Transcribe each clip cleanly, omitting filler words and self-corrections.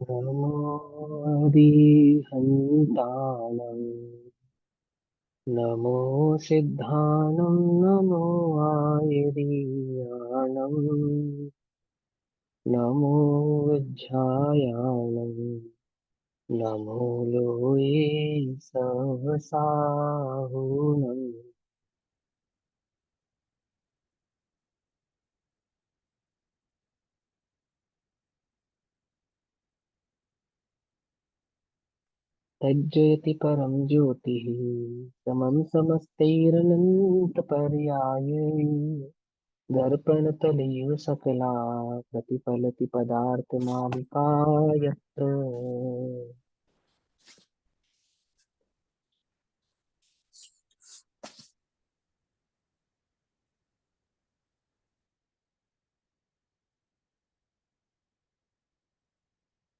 नमो हरिहन्ताणं नमो सिद्धानं नमो आयरीयाणं नमो विज्ञायाणं नमो लोये सहसाहुनं तज्जयति परं ज्योतिः समं समस्तैरनन्तपर्यायै दर्पणतलीय सकला प्रतिफलति पदार्थमालिका यत्र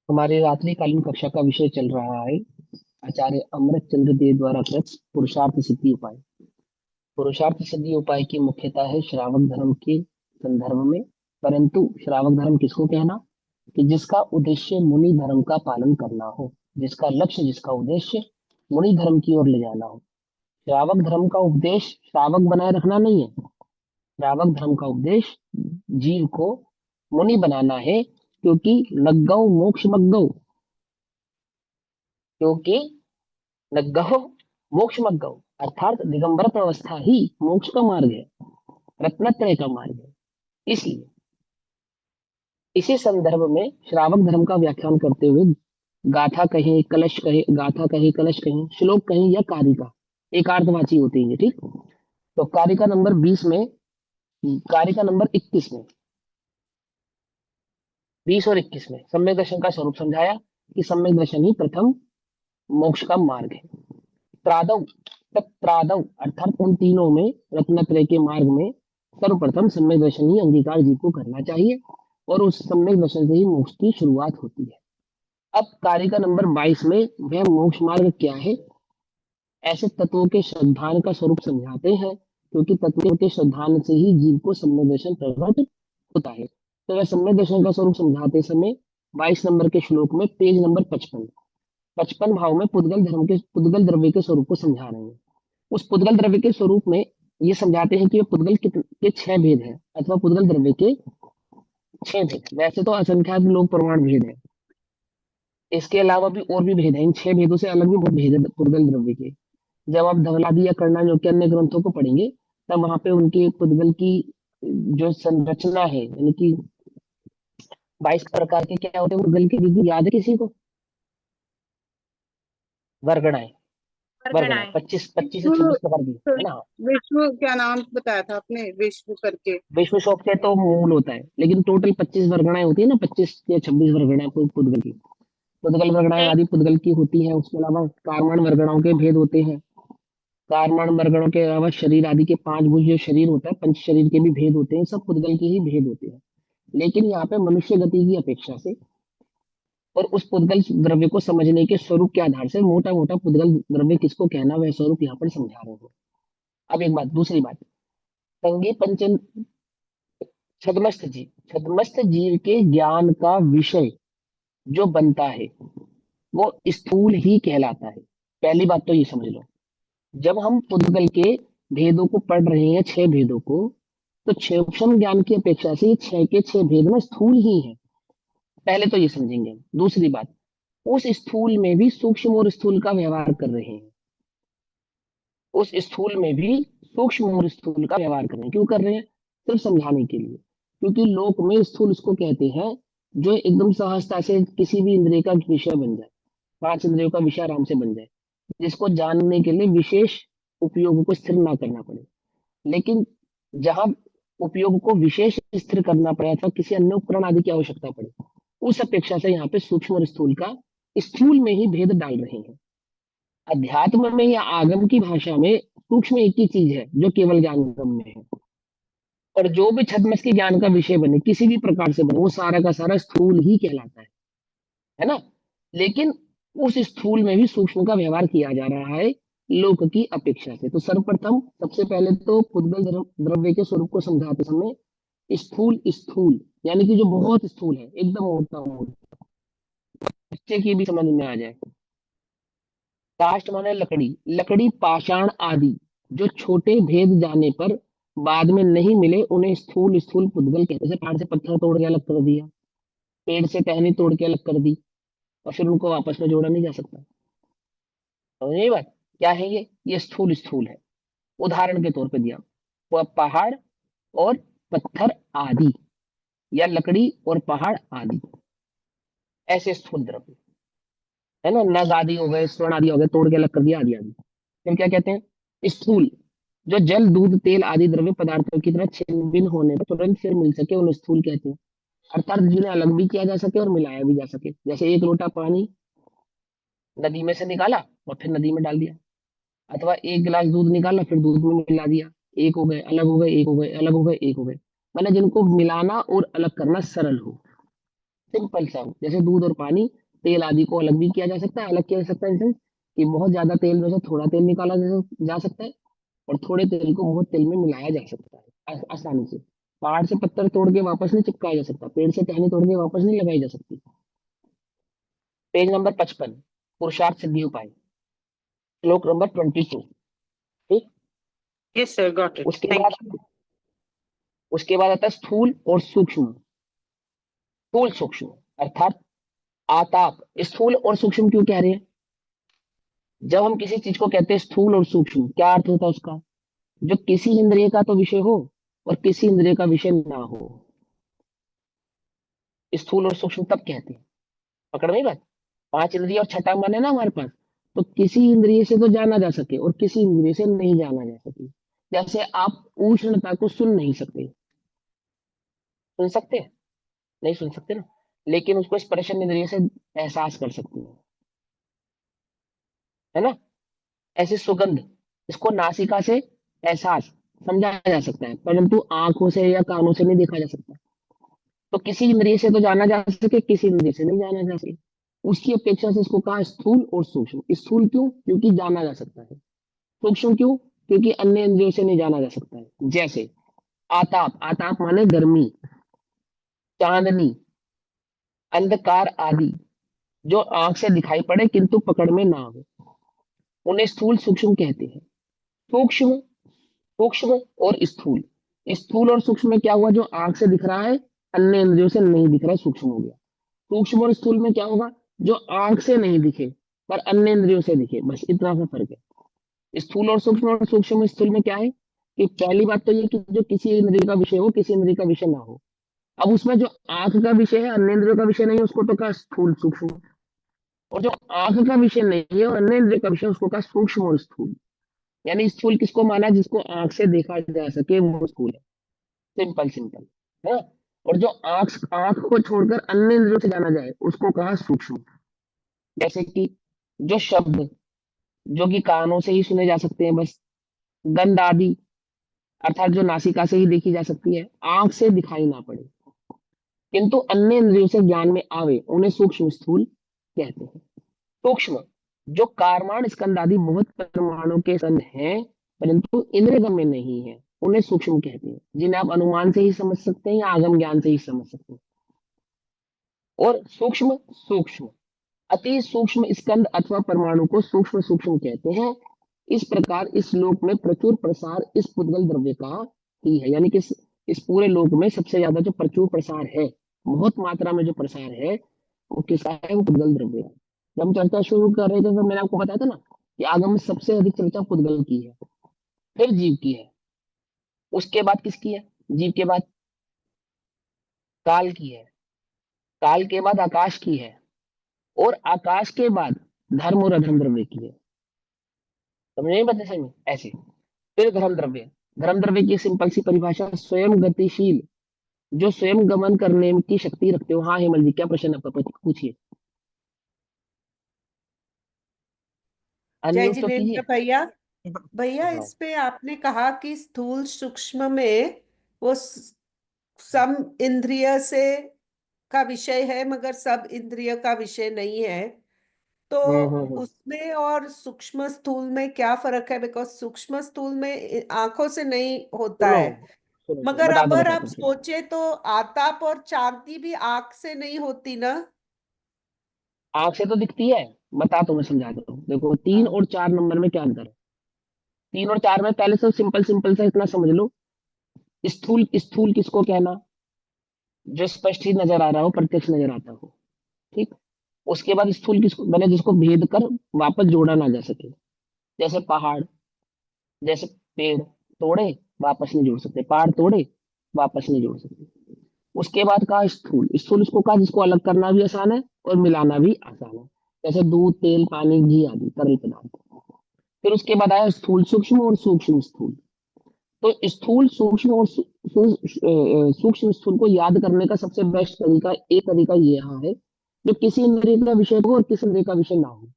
हमारे रात्रिकालीन कक्षा का विषय चल रहा है आचार्य अमृत चंद्र देव द्वारा कृत पुरुषार्थ सिद्धि उपाय। पुरुषार्थ सिद्धि उपाय की मुख्यता है श्रावक धर्म के संदर्भ में। परंतु श्रावक धर्म किसको कहना कि जिसका उद्देश्य मुनि धर्म का पालन करना हो, जिसका लक्ष्य जिसका उद्देश्य मुनि धर्म की ओर ले जाना हो। श्रावक धर्म का उपदेश श्रावक बनाए रखना नहीं है। श्रावक धर्म का उपदेश जीव को मुनि बनाना है, क्योंकि नग्गौ मोक्ष मग्गौ, क्योंकि नग्गौ मोक्ष मग्गौ अर्थात दिगंबरत अवस्था ही मोक्ष का मार्ग है, रत्नत्रय का मार्ग है। इसलिए इसी संदर्भ में श्रावक धर्म का व्याख्यान करते हुए गाथा कहें कलश कहे, गाथा कहे कलश कहें, श्लोक कहें या कारिका, एक अर्थवाची होती है। ठीक, तो कारिका नंबर 20 में, कारिका नंबर 21 में, 20 और 21 में सम्यक दर्शन का स्वरूप समझाया कि सम्यक दर्शन ही प्रथम मोक्ष का मार्ग है। त्रादव त्रादव अर्थात उन तीनों में, रत्नत्रय के मार्ग में सर्वप्रथम सम्यक दर्शन ही अंगीकार जीव को करना चाहिए, और उस सम्यक दर्शन से ही मोक्ष की शुरुआत होती है। अब कारिका नंबर 22 में वह मोक्ष मार्ग क्या है, ऐसे तत्वों के श्रद्धान का स्वरूप समझाते हैं, क्योंकि तत्वों के श्रद्धान से ही जीव को सम्यक दर्शन प्रकट होता है। तो वह सम्यक दर्शन का स्वरूप समझाते समय 22 नंबर के श्लोक में पेज नंबर 55 भाव में पुद्गल धर्म के पुद्गल द्रव्य के स्वरूप को समझा रहे हैं। उस पुद्गल द्रव्य के स्वरूप में ये समझाते हैं कि ये पुद्गल के 6 भेद हैं, अथवा पुद्गल द्रव्य के 6 भेद। वैसे तो असंख्यात लोक प्रमाण भेद है, इसके अलावा भी और भी भेद हैं। इन 6 भेदों से अलग भी बहुत भेद है पुद्गल द्रव्य के। जब आप धवलादी या कर्णाजों के अन्य ग्रंथों को पढ़ेंगे, तब वहां पे उनके पुद्गल की जो संरचना है, यानी कि 22 प्रकार के क्या होते हैं पुद्गल के विधि, याद है किसी को? वर्गणाएं, वर्गणाएं परगणाएं। 25 से विश्व 26 प्रकार की है ना। विश्व क्या नाम बताया था आपने, विश्व करके? विश्व शोक से तो मूल होता है, लेकिन टोटल 25 वर्गणाएं होती है ना, 25 या 26 वर्गणाएं पुद्गल की। पुद्गल वर्गणाएं एक आदि पुद्गल की होती हैं। उसके अलावा कार्बन वर्गणाओं के भेद होते हैं। कार्बन वर्गणों के अलावा शरीर आदि के 5 भुज जो शरीर होता है, पंच शरीर के भी भेद होते हैं। सब पुद्गल के ही भेद होते हैं। लेकिन यहाँ पे मनुष्य गति की अपेक्षा से और उस पुद्गल द्रव्य को समझने के स्वरूप के आधार से मोटा मोटा पुद्गल द्रव्य किसको कहना, वह स्वरूप यहाँ पर समझा रहे हैं। अब एक बात, दूसरी बात, संगी पंचन छद्मस्त जीव के ज्ञान का विषय जो बनता है वो स्थूल ही कहलाता है। पहली बात तो ये समझ लो, जब हम पुद्गल के भेदों को पढ़ रहे हैं, 6 भेदों को, तो सूक्ष्म ज्ञान की अपेक्षा से ये 6 के 6 भेद में स्थूल ही है। पहले तो ये समझेंगे। दूसरी बात, उस स्थूल में भी सूक्ष्म और स्थूल का व्यवहार कर रहे हैं। उस स्थूल में भी सूक्ष्म और स्थूल का व्यवहार कर रहे हैं। क्यों कर रहे हैं? सिर्फ समझाने के लिए। क्योंकि लोक में स्थूल उसको कहते हैं जो एकदम सहजता से किसी भी इंद्रिय का विषय बन जाए, 5 इंद्रियों का विषय आराम से बन जाए, जिसको जानने के लिए विशेष उपयोग को स्थिर ना करना पड़े। लेकिन जहां उपयोग को विशेष स्थिर करना पड़े अथवा किसी अन्य उपकरण आदि की आवश्यकता पड़े, उस अपेक्षा से यहाँ पे सूक्ष्म और स्थूल का स्थूल में ही भेद डाल रहे हैं। अध्यात्म में या आगम की भाषा में सूक्ष्म एक ही चीज है जो केवल ज्ञान में है, और जो भी छद्मस के ज्ञान का विषय बने, किसी भी प्रकार से बने, वो सारा का सारा स्थूल ही कहलाता है ना। लेकिन उस स्थूल में भी सूक्ष्म का व्यवहार किया जा रहा है लोक की अपेक्षा से। तो सर्वप्रथम सबसे पहले तो पुद्गल द्रव्य के स्वरूप को समझाते समय स्थूल स्थूल यानी कि जो बहुत स्थूल है, एकदम मोटा मोटा, बच्चे की भी समझ में आ जाए। काष्ठ माने लकड़ी, लकड़ी पाषाण आदि जो छोटे भेद जाने पर बाद में नहीं मिले उन्हें स्थूल स्थूल पुद्गल कहते हैं। जैसे पहाड़ से पत्थर तोड़ के अलग कर दिया, पेड़ से टहनी तोड़ के अलग कर दी, और फिर उनको आपस में जोड़ा नहीं जा सकता। समझ नहीं बात? क्या है ये स्थूल स्थूल है। उदाहरण के तौर पे दिया, वो पहाड़ और पत्थर आदि, या लकड़ी और पहाड़ आदि, ऐसे स्थूल द्रव्य है ना। नग आदि हो गए, स्वर्ण आदि हो गए, तोड़ के अलग कर दिया, आदि आदि। फिर क्या कहते हैं? स्थूल, जो जल दूध तेल आदि द्रव्य पदार्थों की तरह छिन्न भिन्न होने पर तुरंत फिर मिल सके उन्हें स्थूल कहते हैं। अर्थात जिन्हें अलग भी किया जा सके और मिलाया भी जा सके। जैसे एक लोटा पानी नदी में से निकाला और फिर नदी में डाल दिया, अथवा एक गिलास दूध निकाला फिर दूध में मिला दिया। एक हो गए, अलग हो गए, एक हो गए, अलग हो गए, एक हो गए। मतलब जिनको मिलाना और अलग करना सरल हो, सिंपल सा हो। जैसे दूध और पानी, तेल आदि को अलग भी किया जा सकता है, अलग किया जा सकता है इन सेंस कि बहुत ज्यादा तेल में से थोड़ा तेल निकाला जा सकता है, और थोड़े तेल को बहुत तेल में मिलाया जा सकता है आसानी से। पहाड़ से पत्थर तोड़ के वापस नहीं चिपकाया जा सकता, पेड़ से टहनी तोड़ के वापस नहीं लगाई जा सकती। पेज नंबर 55, पुरुषार्थ सिद्धि उपाय, श्लोक नंबर 22। ठीक। यस सर, गॉट इट, उसके थैंक यू। बाद उसके बाद आता है स्थूल और सूक्ष्म। स्थूल सूक्ष्म अर्थात आताप। स्थूल और सूक्ष्म क्यों कह रहे हैं? जब हम किसी चीज को कहते हैं स्थूल और सूक्ष्म, क्या अर्थ होता है उसका? जो किसी इंद्रिय का तो विषय हो और किसी इंद्रिय का विषय ना हो, स्थूल और सूक्ष्म तब कहते हैं। पकड़ में बात? पांच इंद्रिय और छठा मन है ना हमारे पास, तो किसी इंद्रिय से तो जाना जा सके और किसी इंद्रिय से नहीं जाना जा सके। जैसे आप उष्णता को सुन नहीं सकते, सुन सकते हैं? नहीं सुन सकते ना, लेकिन उसको स्पर्शन इंद्रिय से एहसास कर सकते हैं, है ना। ऐसे सुगंध, इसको नासिका से एहसास समझा जा सकता है, परंतु आंखों से या कानों से नहीं देखा जा सकता। तो किसी इंद्रिय से तो जाना जा सके, किसी इंद्रिय से नहीं जाना जा सके। उसकी अपेक्षा से इसको कहा स्थूल और सूक्ष्म। स्थूल क्यों? क्योंकि जाना जा सकता है। सूक्ष्म क्यों? क्योंकि अन्य इंद्रियों से नहीं जाना जा सकता है। जैसे आताप, आताप माने गर्मी, चांदनी, अंधकार आदि जो आंख से दिखाई पड़े किंतु पकड़ में ना हो, उन्हें स्थूल सूक्ष्म कहते हैं। सूक्ष्म, सूक्ष्म और स्थूल। स्थूल और सूक्ष्म में क्या हुआ? जो आंख से दिख रहा है, अन्य इंद्रियों से नहीं दिख रहा है, सूक्ष्म हो गया। सूक्ष्म और स्थूल में क्या होगा? जो आंख से नहीं दिखे पर अन्य इंद्रियों से दिखे, बस इतना सा फर्क है। स्थूल और सूक्ष्म स्थूल में क्या है कि पहली बात तो ये कि जो किसी इंद्रिय का विषय हो, किसी इंद्रिय का विषय ना हो। अब उसमें जो आंख का विषय है, अन्य इंद्रियों का विषय नहीं है, उसको तो कहा स्थूल सूक्ष्म। और जो आंख का विषय नहीं है और अन्य इंद्रिय का विषय, उसको कहा सूक्ष्म और स्थूल। यानी स्थूल किसको माना? जिसको आंख से देखा जा सके वो स्थूल है। सिंपल सिंपल, है ना। और जो आंख आंख को छोड़कर अन्य इंद्रियों से जाना जाए उसको कहा सूक्ष्म। जैसे कि जो शब्द जो कि कानों से ही सुने जा सकते हैं बस, गंध आदि, अर्थात जो नासिका से ही देखी जा सकती है, आंख से दिखाई ना पड़े किंतु अन्य इंद्रियों से ज्ञान में आवे, उन्हें सूक्ष्म स्थूल कहते हैं। सूक्ष्म, जो कारमान स्कंद आदि बहुत परमाणु के सन हैं परंतु इंद्रियगम में नहीं है, उन्हें सूक्ष्म कहते हैं। जिन्हें आप अनुमान से ही समझ सकते हैं या आगम ज्ञान से ही समझ सकते हैं। और सूक्ष्म सूक्ष्म, अति सूक्ष्म स्कंद अथवा परमाणु को सूक्ष्म सूक्ष्म कहते हैं। इस प्रकार इस लोक में प्रचुर प्रसार इस पुद्गल द्रव्य का ही है। यानी कि इस पूरे लोक में सबसे ज्यादा जो प्रचुर प्रसार है, बहुत मात्रा में जो प्रसार है, वो किसका है? वो पुद्गल द्रव्य का। जब हम चर्चा शुरू कर रहे थे तो मैंने आपको बताया था ना कि आगम में सबसे अधिक चर्चा पुद्गल की है, फिर जीव की है, उसके बाद किसकी है? जीव के बाद काल की है, काल के बाद आकाश की है, और आकाश के बाद धर्म और अधर्म द्रव्य की है। समझ नहीं बता समझ ऐसे। फिर धर्म द्रव्य, धर्म द्रव्य की सिंपल सी परिभाषा, स्वयं गतिशील, जो स्वयं गमन करने की शक्ति रखते हो। हाँ हेमल जी, क्या प्रश्न है आपका? पूछिए, जय अनम्यूट तो जिनेन्द्र कीजिए। भैया। भैया, हाँ। इस पे आपने कहा कि स्थूल सूक्ष्म में वो सम इंद्रिय से का विषय है मगर सब इंद्रिय का विषय नहीं है। तो हम्म। उसमें और सूक्ष्म स्थूल में क्या फर्क है? बिकॉज सूक्ष्म स्थूल में आंखों से नहीं होता सुनो है, सुनो, मगर अगर बताता आप हूँ, सुनो। सोचे तो आताप और चांदी भी आंख से नहीं होती ना। आंख से तो दिखती है, बता तो मैं समझा दो। देखो 3 और 4 नंबर में क्या अंतर है। 3 और 4 में पहले से सिंपल सिंपल सा इतना समझ लो, स्थूल स्थूल किसको कहना, जो स्पष्ट ही नजर आ रहा हो, प्रत्यक्ष नजर आता हो। ठीक। उसके बाद स्थूल किसको मैंने, जिसको भेद कर वापस जोड़ा ना जा सके, जैसे पहाड़, जैसे पेड़ तोड़े वापस नहीं जोड़ सकते, पहाड़ तोड़े वापस नहीं जोड़ सकते। उसके बाद कहा स्थूल, स्थूल उसको कहा जिसको अलग करना भी आसान है और मिलाना भी आसान है, जैसे दूध, तेल, पानी, घी आदि तरल पदार्थ। फिर उसके बाद आया स्थूल सूक्ष्म और सूक्ष्म स्थूल। तो स्थूल सूक्ष्म और सूक्ष्म स्थूल को याद करने का सबसे बेस्ट तरीका, एक तरीका ये यहाँ है, जो किसी इंद्रिय का विषय हो और किसी इंद्रिय का विषय ना हो,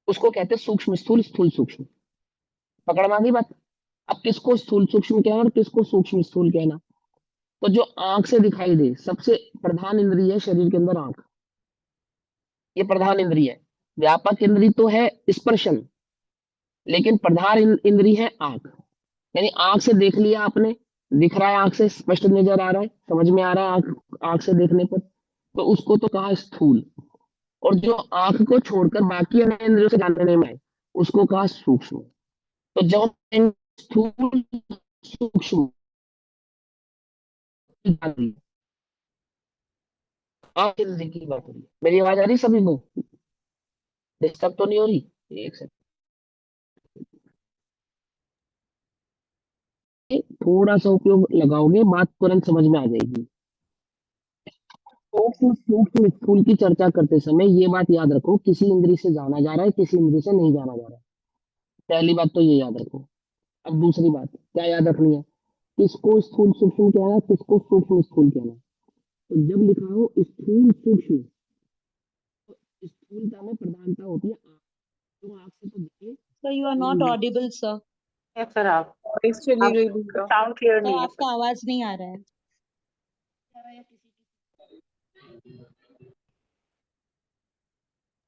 उसको कहते हैं सूक्ष्म स्थूल, स्थूल सूक्ष्म। पकड़ में आ गई बात। अब किसको स्थूल सूक्ष्म कहना और किसको सूक्ष्म स्थूल कहना। तो जो आंख से दिखाई दे, सबसे प्रधान इंद्रिय है शरीर के अंदर आंख, ये प्रधान इंद्रिय है। व्यापक इंद्रिय तो है स्पर्शन, लेकिन प्रधान इंद्रिय है आंख। यानी आंख से देख लिया आपने, दिख रहा है, आंख से स्पष्ट नजर आ रहा है, समझ में आ रहा है आंख आंख से देखने पर, तो उसको तो कहा स्थूल। और जो आंख को छोड़कर बाकी अन्य इंद्रियों से जानने में आए, उसको कहा सूक्ष्म। तो जब हम स्थूल सूक्ष्म जान ली, आंख इंद्रिय की बात हो रही है। मेरी आवाज आ रही है सभी को, डिस्टर्ब तो नहीं हो रही? एक सेकंड, थोड़ा सा उपयोग लगाओगे बात तुरंत समझ में आ जाएगी। सूक्ष्म सूक्ष्म स्थूल की चर्चा करते समय ये बात याद रखो, किसी इंद्रिय से जाना जा रहा है, किसी इंद्रिय से नहीं जाना जा रहा है। पहली बात तो ये याद रखो। अब दूसरी बात क्या याद रखनी है, किसको स्थूल सूक्ष्म कहना है, किसको सूक्ष्म स्थूल कहना है। तो जब लिखा हो स्थूल सूक्ष्म, तो स्थूलता में प्रधानता होती है आँख, जो आँख से तो दिखे Sir, you are not नहीं दिखे। audible, sir. Yes, sir, आप वॉइस चली गई दूसरा। साउंड क्लियर Sir, नहीं है आपका आवाज नहीं आ रहा है.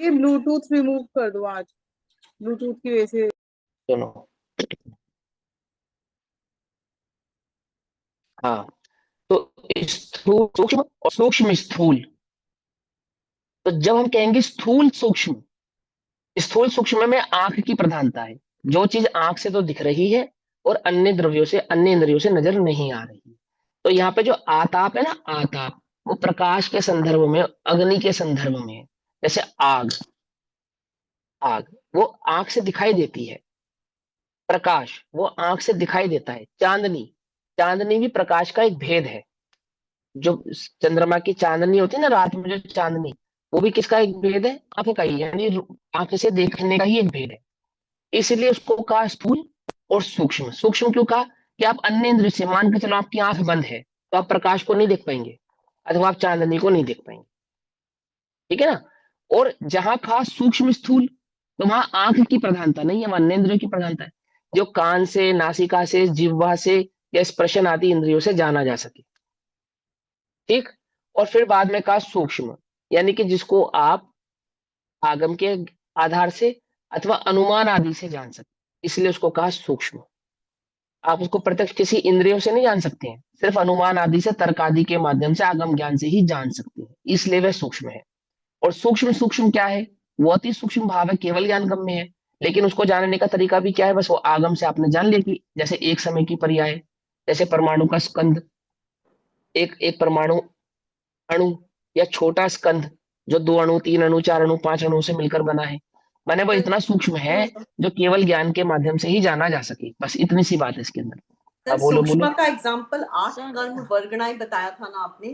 ये ब्लूटूथ रिमूव कर दो आज, ब्लूटूथ की वजह से। सुनो, हाँ, तो स्थूल सूक्ष्म और सूक्ष्म स्थूल। तो जब हम कहेंगे स्थूल सूक्ष्म, स्थूल सूक्ष्म में आंख की प्रधानता है, जो चीज आंख से तो दिख रही है और अन्य द्रव्यों से, अन्य इंद्रियों से नजर नहीं आ रही। तो यहाँ पे जो आताप है ना, आताप, वो प्रकाश के संदर्भ में, अग्नि के संदर्भ में है। जैसे आग, आग वो आंख से दिखाई देती है, प्रकाश वो आंख से दिखाई देता है। चांदनी, चांदनी भी प्रकाश का एक भेद है। जो चंद्रमा की चांदनी होती है ना रात में, जो चांदनी, वो भी किसका एक भेद है, आंख का ही, यानी आंख से देखने का ही एक भेद है। इसलिए उसको कहा स्थूल और सूक्ष्म। सूक्ष्म क्यों कहा, कि आप अन्य इंद्रिय से, मान के चलो आपकी आंख बंद है तो आप प्रकाश को नहीं देख पाएंगे, अथवा आप चांदनी को नहीं देख पाएंगे। ठीक है ना। और जहां खास सूक्ष्म स्थूल, तो वहां आंख की प्रधानता नहीं है, वहां अन्य इंद्रियों की प्रधानता है, जो कान से, नासिका से, जिह्वा से या स्पर्शन आदि इंद्रियों से जाना जा सके। ठीक। और फिर बाद में कहा सूक्ष्म, यानी कि जिसको आप आगम के आधार से अथवा अनुमान आदि से जान सकते, इसलिए उसको कहा सूक्ष्म। आप उसको प्रत्यक्ष किसी इंद्रियों से नहीं जान सकते हैं, सिर्फ अनुमान आदि से, तर्क आदि के माध्यम से, आगम ज्ञान से ही जान सकते हैं, इसलिए वह सूक्ष्म है। और सूक्ष्म सूक्ष्म क्या है, वो अति सूक्ष्म भाव है, केवल ज्ञान गम्य है। लेकिन उसको जानने का तरीका भी क्या है, बस वो आगम से आपने जान लिया, कि जैसे एक समय की पर्याय, जैसे परमाणु का स्कंद, एक एक परमाणु, अणु, या छोटा स्कंद, जो 2 अणु, 3 अणु, 4 अणु, 5 अणु से मिलकर बना है, माने वो इतना सूक्ष्म है जो केवल ज्ञान के माध्यम से ही जाना जा सके। बस इतनी सी बात है इसके अंदर। सर अब बोलो बोलो। सूक्ष्म का एग्जाम्पल 8 सर, कर्म वर्गणाएं बताया था ना आपने।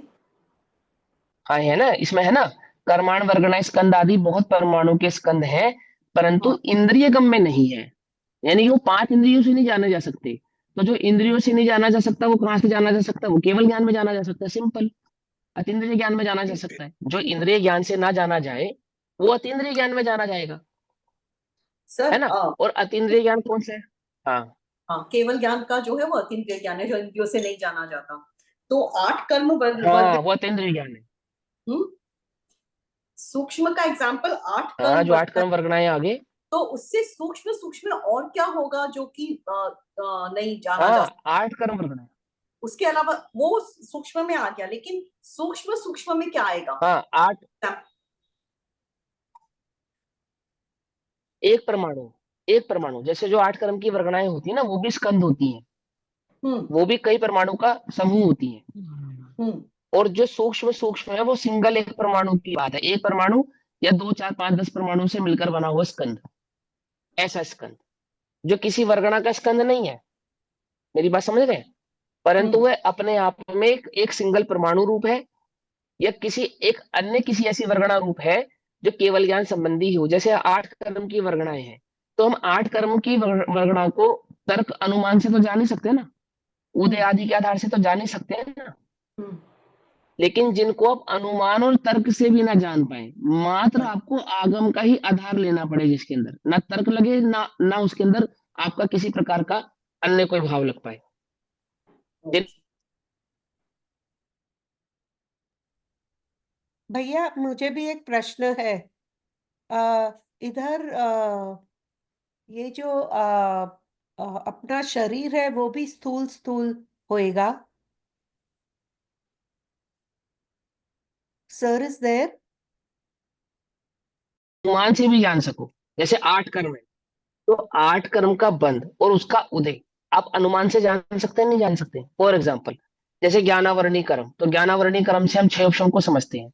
हाँ है ना, इसमें है ना, कर्माण वर्गणाएं स्कंद आदि बहुत परमाणु के स्कंद हैं, परंतु हाँ। इंद्रिय गम में नहीं है। यानी वो 5 इंद्रियों से नहीं जाने जा सकते। तो जो इंद्रियों से नहीं जाना जा सकता, वो कहाँ से जाना जा सकता है, वो केवल ज्ञान में जाना जा सकता है, सिंपल। अतीन्द्रिय ज्ञान में जाना जा सकता है। जो इंद्रिय ज्ञान से ना जाना जाए, वो अतीन्द्रिय ज्ञान में जाना जाएगा, है सर ना। और अतीन्द्रिय ज्ञान कौन सा है? हाँ हाँ, केवल ज्ञान का जो है वो अतीन्द्रिय ज्ञान है, जो इंद्रियों से नहीं जाना जाता। तो 8 कर्म वर्ग हाँ, वो अतीन्द्रिय ज्ञान है। हम्म, सूक्ष्म का एग्जाम्पल 8 हाँ, कर्म जो 8 वर्गणाएं। कर्म वर्गणाएं आगे। तो उससे सूक्ष्म सूक्ष्म और क्या होगा जो कि नहीं जाना जा हाँ, सकता। 8 कर्म वर्गणाएं। उसके अलावा वो सूक्ष्म में आ गया, लेकिन सूक्ष्म सूक्ष्म में क्या आएगा? हाँ 8, एक परमाणु जैसे जो 8 क्रम की वर्गणाएं होती है ना, वो भी स्कंद होती हैं, हम्म वो भी कई परमाणु का समूह होती हैं। हम्म और जो सूक्ष्म सूक्ष्म है वो सिंगल एक परमाणु की बात है, एक परमाणु या 2 4 5 10 परमाणु से मिलकर बना हुआ स्कंद, ऐसा स्कंद जो किसी वर्गणा का स्कंद नहीं है, मेरी बात समझ रहे हैं, परंतु हम्म वह अपने आप में एक सिंगल परमाणु रूप है, या किसी एक अन्य किसी ऐसी वर्गणा रूप है जो केवल ज्ञान संबंधी हो। जैसे 8 कर्म की वर्गणाएं हैं, तो हम 8 कर्म की वर्गणा को तर्क अनुमान से तो जान ही सकते हैं ना, उदय आदि के आधार से तो जान ही सकते हैं ना। हम्म लेकिन जिनको आप अनुमान और तर्क से भी ना जान पाए, मात्र आपको आगम का ही आधार लेना पड़े, जिसके अंदर ना तर्क लगे ना उसके अंदर आपका किसी प्रकार का अन्य कोई भाव लग पाए। भैया मुझे भी एक प्रश्न है। इधर ये जो अपना शरीर है वो भी स्थूल स्थूल होएगा? Sir is there? अनुमान से भी जान सको, जैसे 8 कर्म है, तो 8 कर्म का बंध और उसका उदय आप अनुमान से जान सकते हैं, नहीं जान सकते? फॉर एग्जाम्पल, जैसे ज्ञानावरणी कर्म, तो ज्ञानावरणी कर्म से हम 6 ऑप्शन को समझते हैं,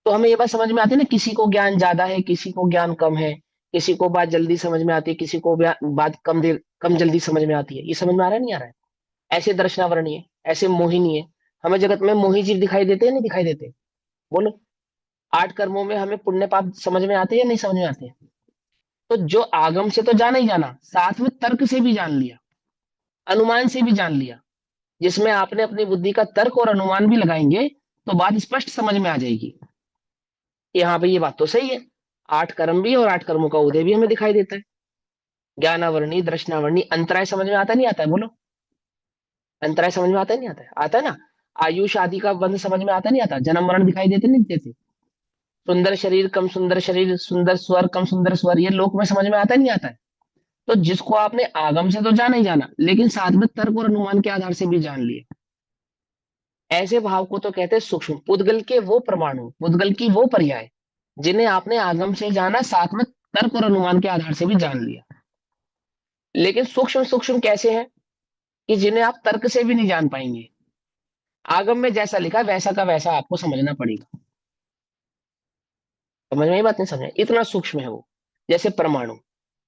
तो हमें ये बात समझ में आती है ना, किसी को ज्ञान ज्यादा है, किसी को ज्ञान कम है, किसी को बात जल्दी समझ में आती है, किसी को बात कम जल्दी समझ में आती है। ये समझ में आ रहा है, नहीं आ रहा है? ऐसे दर्शनावरणी है, ऐसे मोहिनी है। हमें जगत में मोही जीव दिखाई देते हैं, नहीं दिखाई देते? बोलो। 8 कर्मों में हमें पुण्य पाप समझ में आते हैं या नहीं समझ में आते हैं? तो जो आगम से तो जाना ही जाना, साथ में तर्क से भी जान लिया, अनुमान से भी जान लिया, जिसमें आपने अपनी बुद्धि का तर्क और अनुमान भी लगाएंगे तो बात स्पष्ट समझ में आ जाएगी कि हाँ भाई ये बात तो सही है। 8 कर्म भी और 8 कर्मों का उदय भी हमें दिखाई देता है। ज्ञानावरणी, दर्शनावरणी, अंतराय समझ में आता नहीं आता है? बोलो। अंतराय समझ में आता है नहीं आता है? आता है ना। आयुष आदि का बंध समझ में आता नहीं आता? जन्म मरण दिखाई देते नहीं देते? सुंदर शरीर कम सुंदर शरीर, सुंदर स्वर कम सुंदर स्वर, ये लोक में समझ में आता नहीं आता है? तो जिसको आपने आगम से तो जाना ही जाना, लेकिन साथ में तर्क और अनुमान के आधार से भी जान लिए, ऐसे भाव को तो कहते हैं सूक्ष्म। पुद्गल के वो परमाणु, पुद्गल की वो पर्याय जिन्हें आपने आगम से जाना, साथ में तर्क और अनुमान के आधार से भी जान लिया। लेकिन सूक्ष्म सूक्ष्म कैसे हैं कि जिन्हें आप तर्क से भी नहीं जान पाएंगे, आगम में जैसा लिखा वैसा का वैसा आपको समझना पड़ेगा। समझ में आई बात? नहीं समझ में? इतना सूक्ष्म है वो। जैसे परमाणु,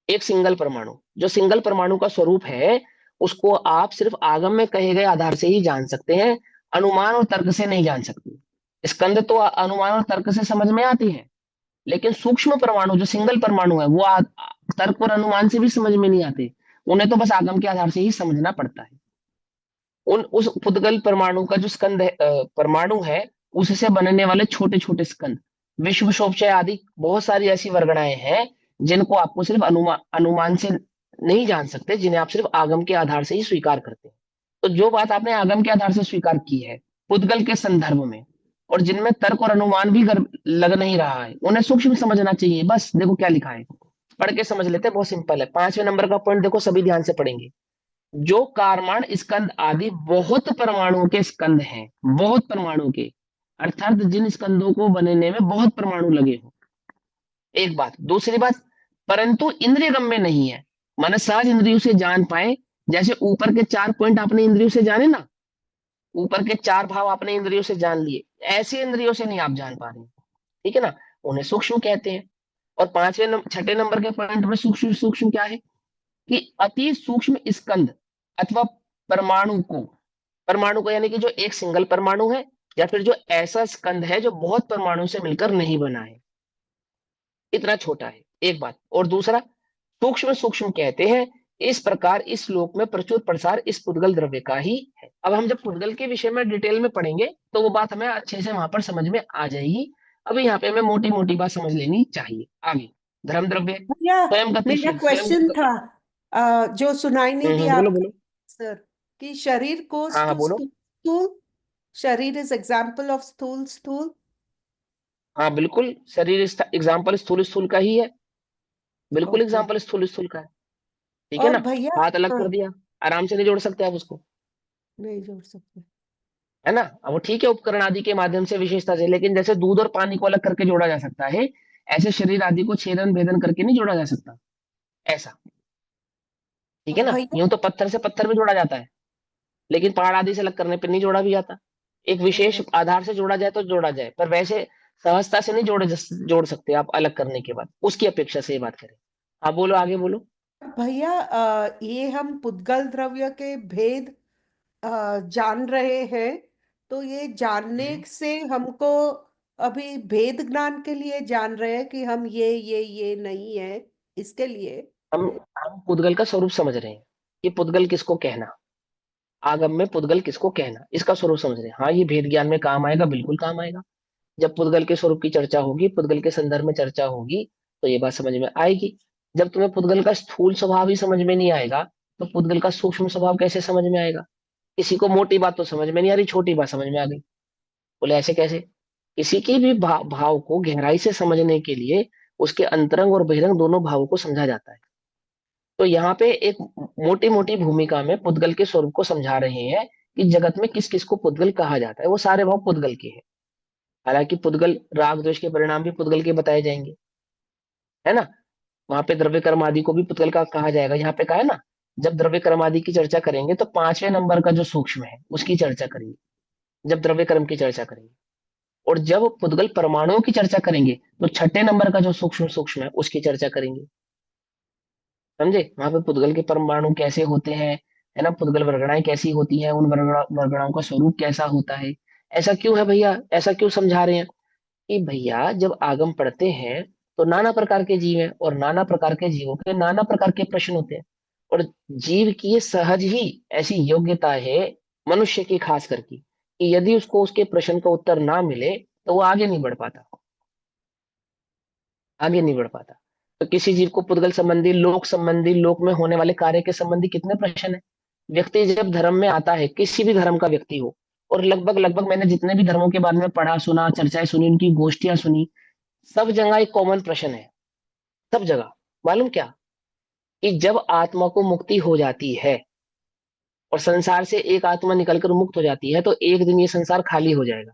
एक सिंगल परमाणु, जो सिंगल परमाणु का स्वरूप है उसको आप सिर्फ आगम में कहे गए आधार से ही जान सकते हैं, अनुमान और तर्क से नहीं जान सकते। स्कंद तो अनुमान और तर्क से समझ में आती है, लेकिन सूक्ष्म परमाणु जो सिंगल परमाणु है वो तर्क और अनुमान से भी समझ में नहीं आते, उन्हें तो बस आगम के आधार से ही समझना पड़ता है। उस पुद्गल परमाणु का जो स्कंद है, परमाणु है, उससे बनने वाले छोटे छोटे स्कंद, विश्व शोभचय आदि बहुत सारी ऐसी वर्गणाएं हैं जिनको आपको सिर्फ अनुमान से नहीं जान सकते, जिन्हें आप सिर्फ आगम के आधार से ही स्वीकार करते हैं। तो जो बात आपने आगम के आधार से स्वीकार की है पुद्गल के संदर्भ में, और जिनमें तर्क और अनुमान भी लग नहीं रहा है, उन्हें सूक्ष्म समझना चाहिए। बस देखो क्या लिखा है, पढ़ के समझ लेते हैं, बहुत सिंपल है। 5वें नंबर का पॉइंट देखो, सभी ध्यान से पढ़ेंगे। जो कारमान स्कंद आदि बहुत परमाणुओं के स्कंद हैं, बहुत परमाणु के, अर्थात जिन स्कंदों को बनने में बहुत परमाणु लगे हो, एक बात। दूसरी बात, परंतु इंद्रिय गम्य नहीं है, माने सहज इंद्रियों से जान पाए। जैसे ऊपर के 4 पॉइंट आपने इंद्रियों से जाने ना, ऊपर के 4 भाव आपने इंद्रियों से जान लिए, ऐसे इंद्रियों से नहीं आप जान पा रहे, ठीक है ना, उन्हें सूक्ष्म कहते हैं। और 6ठे नंबर के पॉइंट में सूक्ष्म सूक्ष्म क्या है कि अति सूक्ष्म स्कंद अथवा परमाणु को यानी कि जो एक सिंगल परमाणु है, या फिर जो ऐसा स्कंद है जो बहुत परमाणु से मिलकर नहीं बना है, इतना छोटा है, एक बात। और दूसरा, सूक्ष्म सूक्ष्म कहते हैं इस प्रकार इस श्लोक में प्रचुर प्रसार इस पुद्गल द्रव्य का ही है। अब हम जब पुद्गल के विषय में डिटेल में पढ़ेंगे तो वो बात हमें अच्छे से वहां पर समझ में आ जाएगी। अभी यहाँ पे हमें मोटी मोटी बात समझ लेनी चाहिए। आगे, धर्म द्रव्य भैया स्वयं मेरा गतिशील, क्वेश्चन था जो सुनाई नहीं दिया बोलो आपका बोलो। सर, कि शरीर को हाँ हाँ बोलो। स्थूल, शरीर इज एग्जाम्पल ऑफ स्थूल स्थूल। हाँ बिल्कुल, शरीर एग्जाम्पल स्थूल स्थूल का ही है, बिल्कुल ओके। एग्जाम्पल स्थूल स्थूल का है, ठीक है और ना। भैया, हाथ अलग हाँ, कर दिया, आराम से नहीं जोड़ सकते आप उसको, नहीं जोड़ सकते। है ना। अब वो ठीक है उपकरण आदि के माध्यम से विशेषता से, लेकिन जैसे दूध और पानी को अलग करके जोड़ा जा सकता है, ऐसे शरीर आदि को छेदन भेदन करके नहीं जोड़ा जा सकता। ऐसा। ठीक है ना, भैया यूं तो पत्थर से पत्थर भी जोड़ा जाता है, लेकिन पहाड़ आदि से अलग करने पर नहीं जोड़ा भी जाता। एक विशेष आधार से जोड़ा जाए तो जोड़ा जाए, पर वैसे सहजता से नहीं जोड़ सकते आप अलग करने के बाद, उसकी अपेक्षा से ये बात करें। हाँ बोलो, आगे बोलो। भैया ये हम पुद्गल द्रव्य के भेद जान रहे हैं, तो ये जानने हम्म। से हमको अभी भेद ज्ञान के लिए जान रहे हैं कि हम ये नहीं है, इसके लिए। हम हम पुद्गल का स्वरूप समझ रहे हैं कि पुद्गल किसको कहना, आगम में पुद्गल किसको कहना, इसका स्वरूप समझ रहे हैं। हाँ, ये भेद ज्ञान में काम आएगा, बिल्कुल काम आएगा। जब पुद्गल के स्वरूप की चर्चा होगी, पुद्गल के संदर्भ में चर्चा होगी, तो ये बात समझ में आएगी। जब तुम्हें पुद्गल का स्थूल स्वभाव ही समझ में नहीं आएगा, तो पुद्गल का सूक्ष्म स्वभाव कैसे समझ में आएगा? किसी को मोटी बात तो समझ में नहीं आ रही, छोटी बात समझ में आ गई। बोले ऐसे कैसे? किसी की भी भाव को गहराई से समझने के लिए उसके अंतरंग और बहिरंग दोनों भावों को समझा जाता है। तो यहाँ पे एक मोटी मोटी भूमिका में पुद्गल के स्वरूप को समझा रहे हैं कि जगत में किस किस को पुद्गल कहा जाता है। वो सारे भाव पुद्गल के हैं। हालांकि पुद्गल राग द्वेष के परिणाम भी पुद्गल के बताए जाएंगे, है ना। वहां पे द्रव्य कर्म आदि को भी पुद्गल का कहा जाएगा। यहाँ पे कहा है ना, जब द्रव्य कर्म आदि की चर्चा करेंगे तो 5वें नंबर का जो सूक्ष्म है उसकी चर्चा करेंगे, जब द्रव्य कर्म की चर्चा करेंगे। और जब पुद्गल परमाणुओं की चर्चा करेंगे तो 6ठे नंबर का जो सूक्ष्म सूक्ष्म है उसकी चर्चा करेंगे। समझे? वहां पे पुद्गल के परमाणु कैसे होते हैं, है ना, पुद्गल वर्गणाएं कैसी होती हैं, उन वर्गणाओं का स्वरूप कैसा होता है। ऐसा क्यों है भैया, ऐसा क्यों समझा रहे हैं कि भैया जब आगम पढ़ते हैं तो नाना प्रकार के जीव हैं, और नाना प्रकार के जीवों के नाना प्रकार के प्रश्न होते हैं। और जीव की ये सहज ही ऐसी योग्यता है, मनुष्य की खास करके, कि यदि उसको उसके प्रश्न का उत्तर ना मिले तो वो आगे नहीं बढ़ पाता, आगे नहीं बढ़ पाता। तो किसी जीव को पुद्गल संबंधी, लोक संबंधी, लोक में होने वाले कार्य के संबंधी कितने प्रश्न है। व्यक्ति जब धर्म में आता है, किसी भी धर्म का व्यक्ति हो, और लगभग लगभग मैंने जितने भी धर्मों के बारे में पढ़ा सुना, चर्चाएं सुनी, उनकी गोष्ठियां सुनी, सब जगह एक कॉमन प्रश्न है, सब जगह। मालूम क्या? कि जब आत्मा को मुक्ति हो जाती है और संसार से एक आत्मा निकलकर मुक्त हो जाती है, तो एक दिन ये संसार खाली हो जाएगा।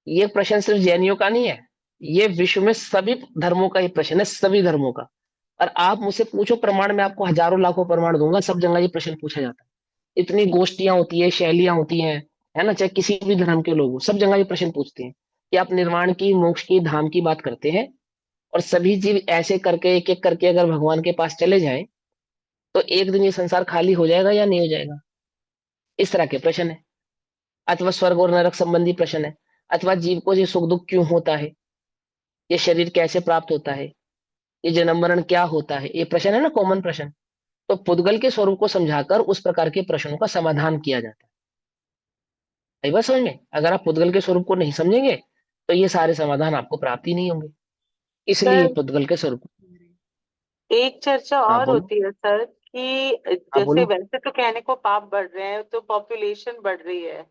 ये प्रश्न सिर्फ जैनियों का नहीं है, ये विश्व में सभी धर्मों का ये प्रश्न है, सभी धर्मों का। और आप मुझसे पूछो प्रमाण, मैं आपको हजारों लाखों प्रमाण दूंगा, सब जगह ये प्रश्न पूछा जाता है। इतनी गोष्ठियां होती है, शैलियां होती हैं, है ना, चाहे किसी भी धर्म के लोग हो, सब जगह ये प्रश्न पूछते हैं कि आप निर्वाण की, मोक्ष की, धाम की बात करते हैं, और सभी जीव ऐसे करके एक एक करके अगर भगवान के पास चले जाएं तो एक दिन ये संसार खाली हो जाएगा या नहीं हो जाएगा? इस तरह के प्रश्न है। अथवा स्वर्ग और नरक संबंधी प्रश्न है, अथवा जीव को ये सुख दुख क्यों होता है, ये शरीर कैसे प्राप्त होता है, ये जन्म मरण क्या होता है, ये प्रश्न है ना, कॉमन प्रश्न। तो पुद्गल के स्वरूप को समझाकर उस प्रकार के प्रश्नों का समाधान किया जाता है। आई बात समझ में? अगर आप पुद्गल के स्वरूप को नहीं समझेंगे तो ये सारे समाधान आपको प्राप्त ही नहीं होंगे, इसलिए सर, पुद्गल के स्वरूप। एक चर्चा हाँ और बोलो। होती है सर कि हाँ जैसे बोलो। वैसे तो कहने को पाप बढ़ रहे हैं तो पॉपुलेशन बढ़ रही है,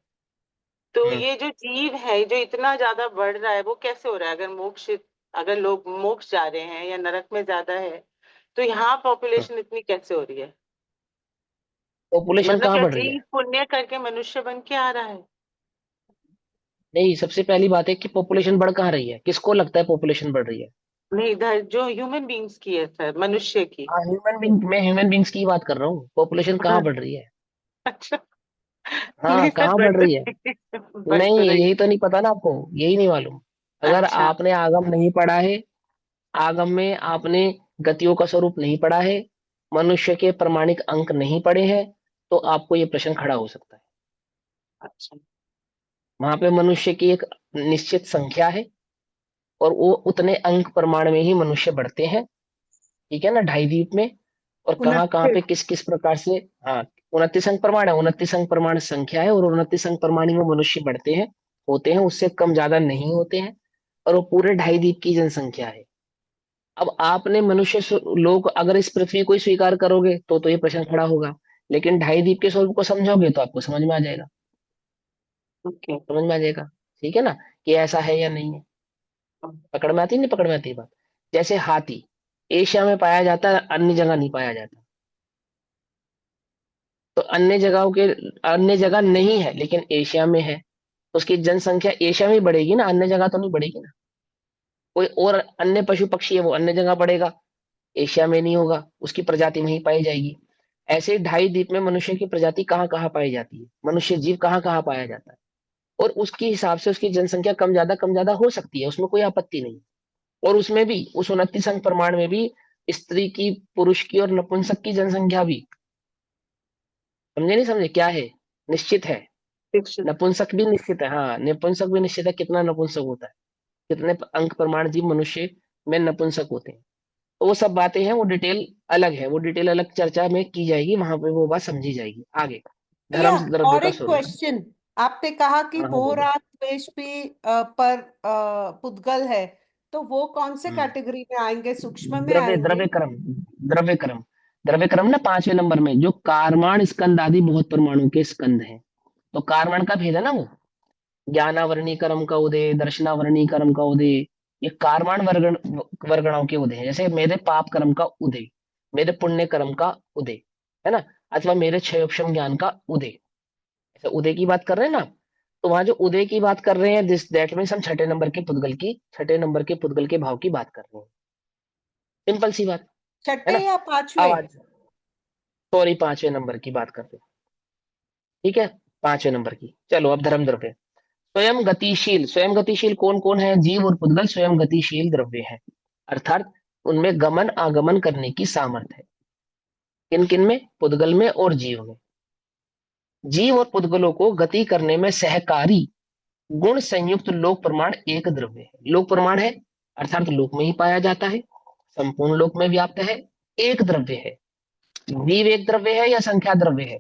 तो हम्म। ये जो जीव है जो इतना ज्यादा बढ़ रहा है वो कैसे हो रहा है? अगर लोग मोक्ष जा रहे हैं या नरक में ज्यादा है, तो यहाँ पॉपुलेशन इतनी कैसे हो रही है? पॉपुलेशन मतलब कहाँ क्या बढ़ रही है? जीव पुण्य करके मनुष्य बन के आ रहा है? नहीं, सबसे पहली बात है कि पॉपुलेशन बढ़ कहाँ रही है, किसको लगता है पॉपुलेशन बढ़ रही है? नहीं, इधर जो ह्यूमन बींग्स की है सर, मनुष्य की। हाँ, ह्यूमन बींग, मैं ह्यूमन बींग्स की बात कर रहा हूँ, पॉपुलेशन कहाँ बढ़ रही है? अच्छा। हाँ, नहीं सर, कहाँ बढ़ बढ़ रही है? बढ़ नहीं, तो रही यही तो नहीं पता ना आपको, यही नहीं मालूम। अगर अच्छा। आपने आगम नहीं पढ़ा है, आगम में आपने गतियों का स्वरूप नहीं पढ़ा है, मनुष्य के प्रमाणिक अंक नहीं पढ़े हैं, तो आपको ये प्रश्न खड़ा हो सकता है। अच्छा। वहां पे मनुष्य की एक निश्चित संख्या है, और वो उतने अंक प्रमाण में ही मनुष्य बढ़ते हैं। ठीक है ना, ढाई द्वीप में, और कहाँ कहाँ पे 29। किस किस प्रकार से। हाँ, 29 अंक प्रमाण है, 29 अंक प्रमाण संख्या है, और 29 अंक प्रमाण में मनुष्य बढ़ते हैं, होते हैं, उससे कम ज्यादा नहीं होते हैं। और वो पूरे ढाई द्वीप की जनसंख्या है। अब आपने मनुष्य लोग अगर इस पृथ्वी को ही स्वीकार करोगे तो ये प्रश्न खड़ा होगा, लेकिन ढाई द्वीप के स्वरूप को समझोगे तो आपको समझ में आ जाएगा, ओके। समझ में आ जाएगा। ठीक है ना, कि ऐसा है या नहीं है। पकड़ में आती नहीं, पकड़ में आती है बात। जैसे हाथी एशिया में पाया जाता है, अन्य जगह नहीं पाया जाता, तो अन्य जगहों के, अन्य जगह नहीं है लेकिन एशिया में है, तो उसकी जनसंख्या एशिया में ही बढ़ेगी ना, अन्य जगह तो नहीं बढ़ेगी ना। कोई और अन्य पशु पक्षी है वो अन्य जगह बढ़ेगा, एशिया में नहीं होगा, उसकी प्रजाति वहीं पाई जाएगी। ऐसे 2.5 द्वीप में मनुष्य की प्रजाति कहाँ कहाँ पाई जाती है, मनुष्य जीव कहाँ कहाँ पाया जाता है, और उसके हिसाब से उसकी जनसंख्या कम ज्यादा हो सकती है, उसमें कोई आपत्ति नहीं। और उसमें भी उस 29 अंक प्रमाण में भी स्त्री की, पुरुष की और नपुंसक की जनसंख्या भी, समझे नहीं समझे क्या है, निश्चित है। शिक्षित। नपुंसक भी निश्चित है, हाँ नपुंसक भी निश्चित है, कितना नपुंसक होता है, कितने अंक प्रमाण जीव मनुष्य में नपुंसक होते हैं। तो वो सब बातें हैं, वो डिटेल अलग है, वो डिटेल अलग चर्चा में की जाएगी, वहां पे वो बात समझी जाएगी आगे। भैया धर्म द्रव्य और का एक स्वरूप। क्वेश्चन, आपने कहा कि हाँ हाँ मोह बोलो। राग द्वेष भी पर पुद्गल है, तो वो कौन से हम्म। कैटेगरी में आएंगे, सूक्ष्म में द्रव्य आएंगे? द्रव्य क्रम, द्रव्य क्रम, द्रव्य क्रम ना 5वें नंबर में, जो कारवाण स्कंद आदि बहुत परमाणु के स्कंद हैं। तो कारवाण का भेद है ना वो, ज्ञानावरणी कर्म का उदय, दर्शनावरणी कर्म का उदय, ये कारवाण वर्गणाओं के उदय है। जैसे मेरे पाप कर्म का उदय, मेरे पुण्य कर्म का उदय, है ना, अथवा मेरे क्षयोक्षम ज्ञान का उदय, ऐसे उदय की बात कर रहे हैं ना। तो वहां जो उदय की बात कर रहे हैं, दिस दैट मीन्स हम छठे नंबर के पुद्गल के भाव की बात कर रहे हैं। सिंपल सी बात है छठे ना। या अब पांचवे? आज सॉरी 5वें नंबर की बात करते हैं, ठीक है, 5वें नंबर की। चलो अब धर्म द्रव्य। स्वयं गतिशील कौन कौन है, जीव और पुद्गल स्वयं गतिशील द्रव्य है, अर्थात उनमें गमन आगमन करने की सामर्थ्य है। किन किन में, पुद्गल में और जीव में। जीव और पुद्गलों को गति करने में सहकारी गुण संयुक्त लोक प्रमाण एक द्रव्य है। लोक प्रमाण है अर्थात लोक में ही पाया जाता है, संपूर्ण लोक में व्याप्त है, एक द्रव्य है। जीव एक द्रव्य है या संख्या द्रव्य है,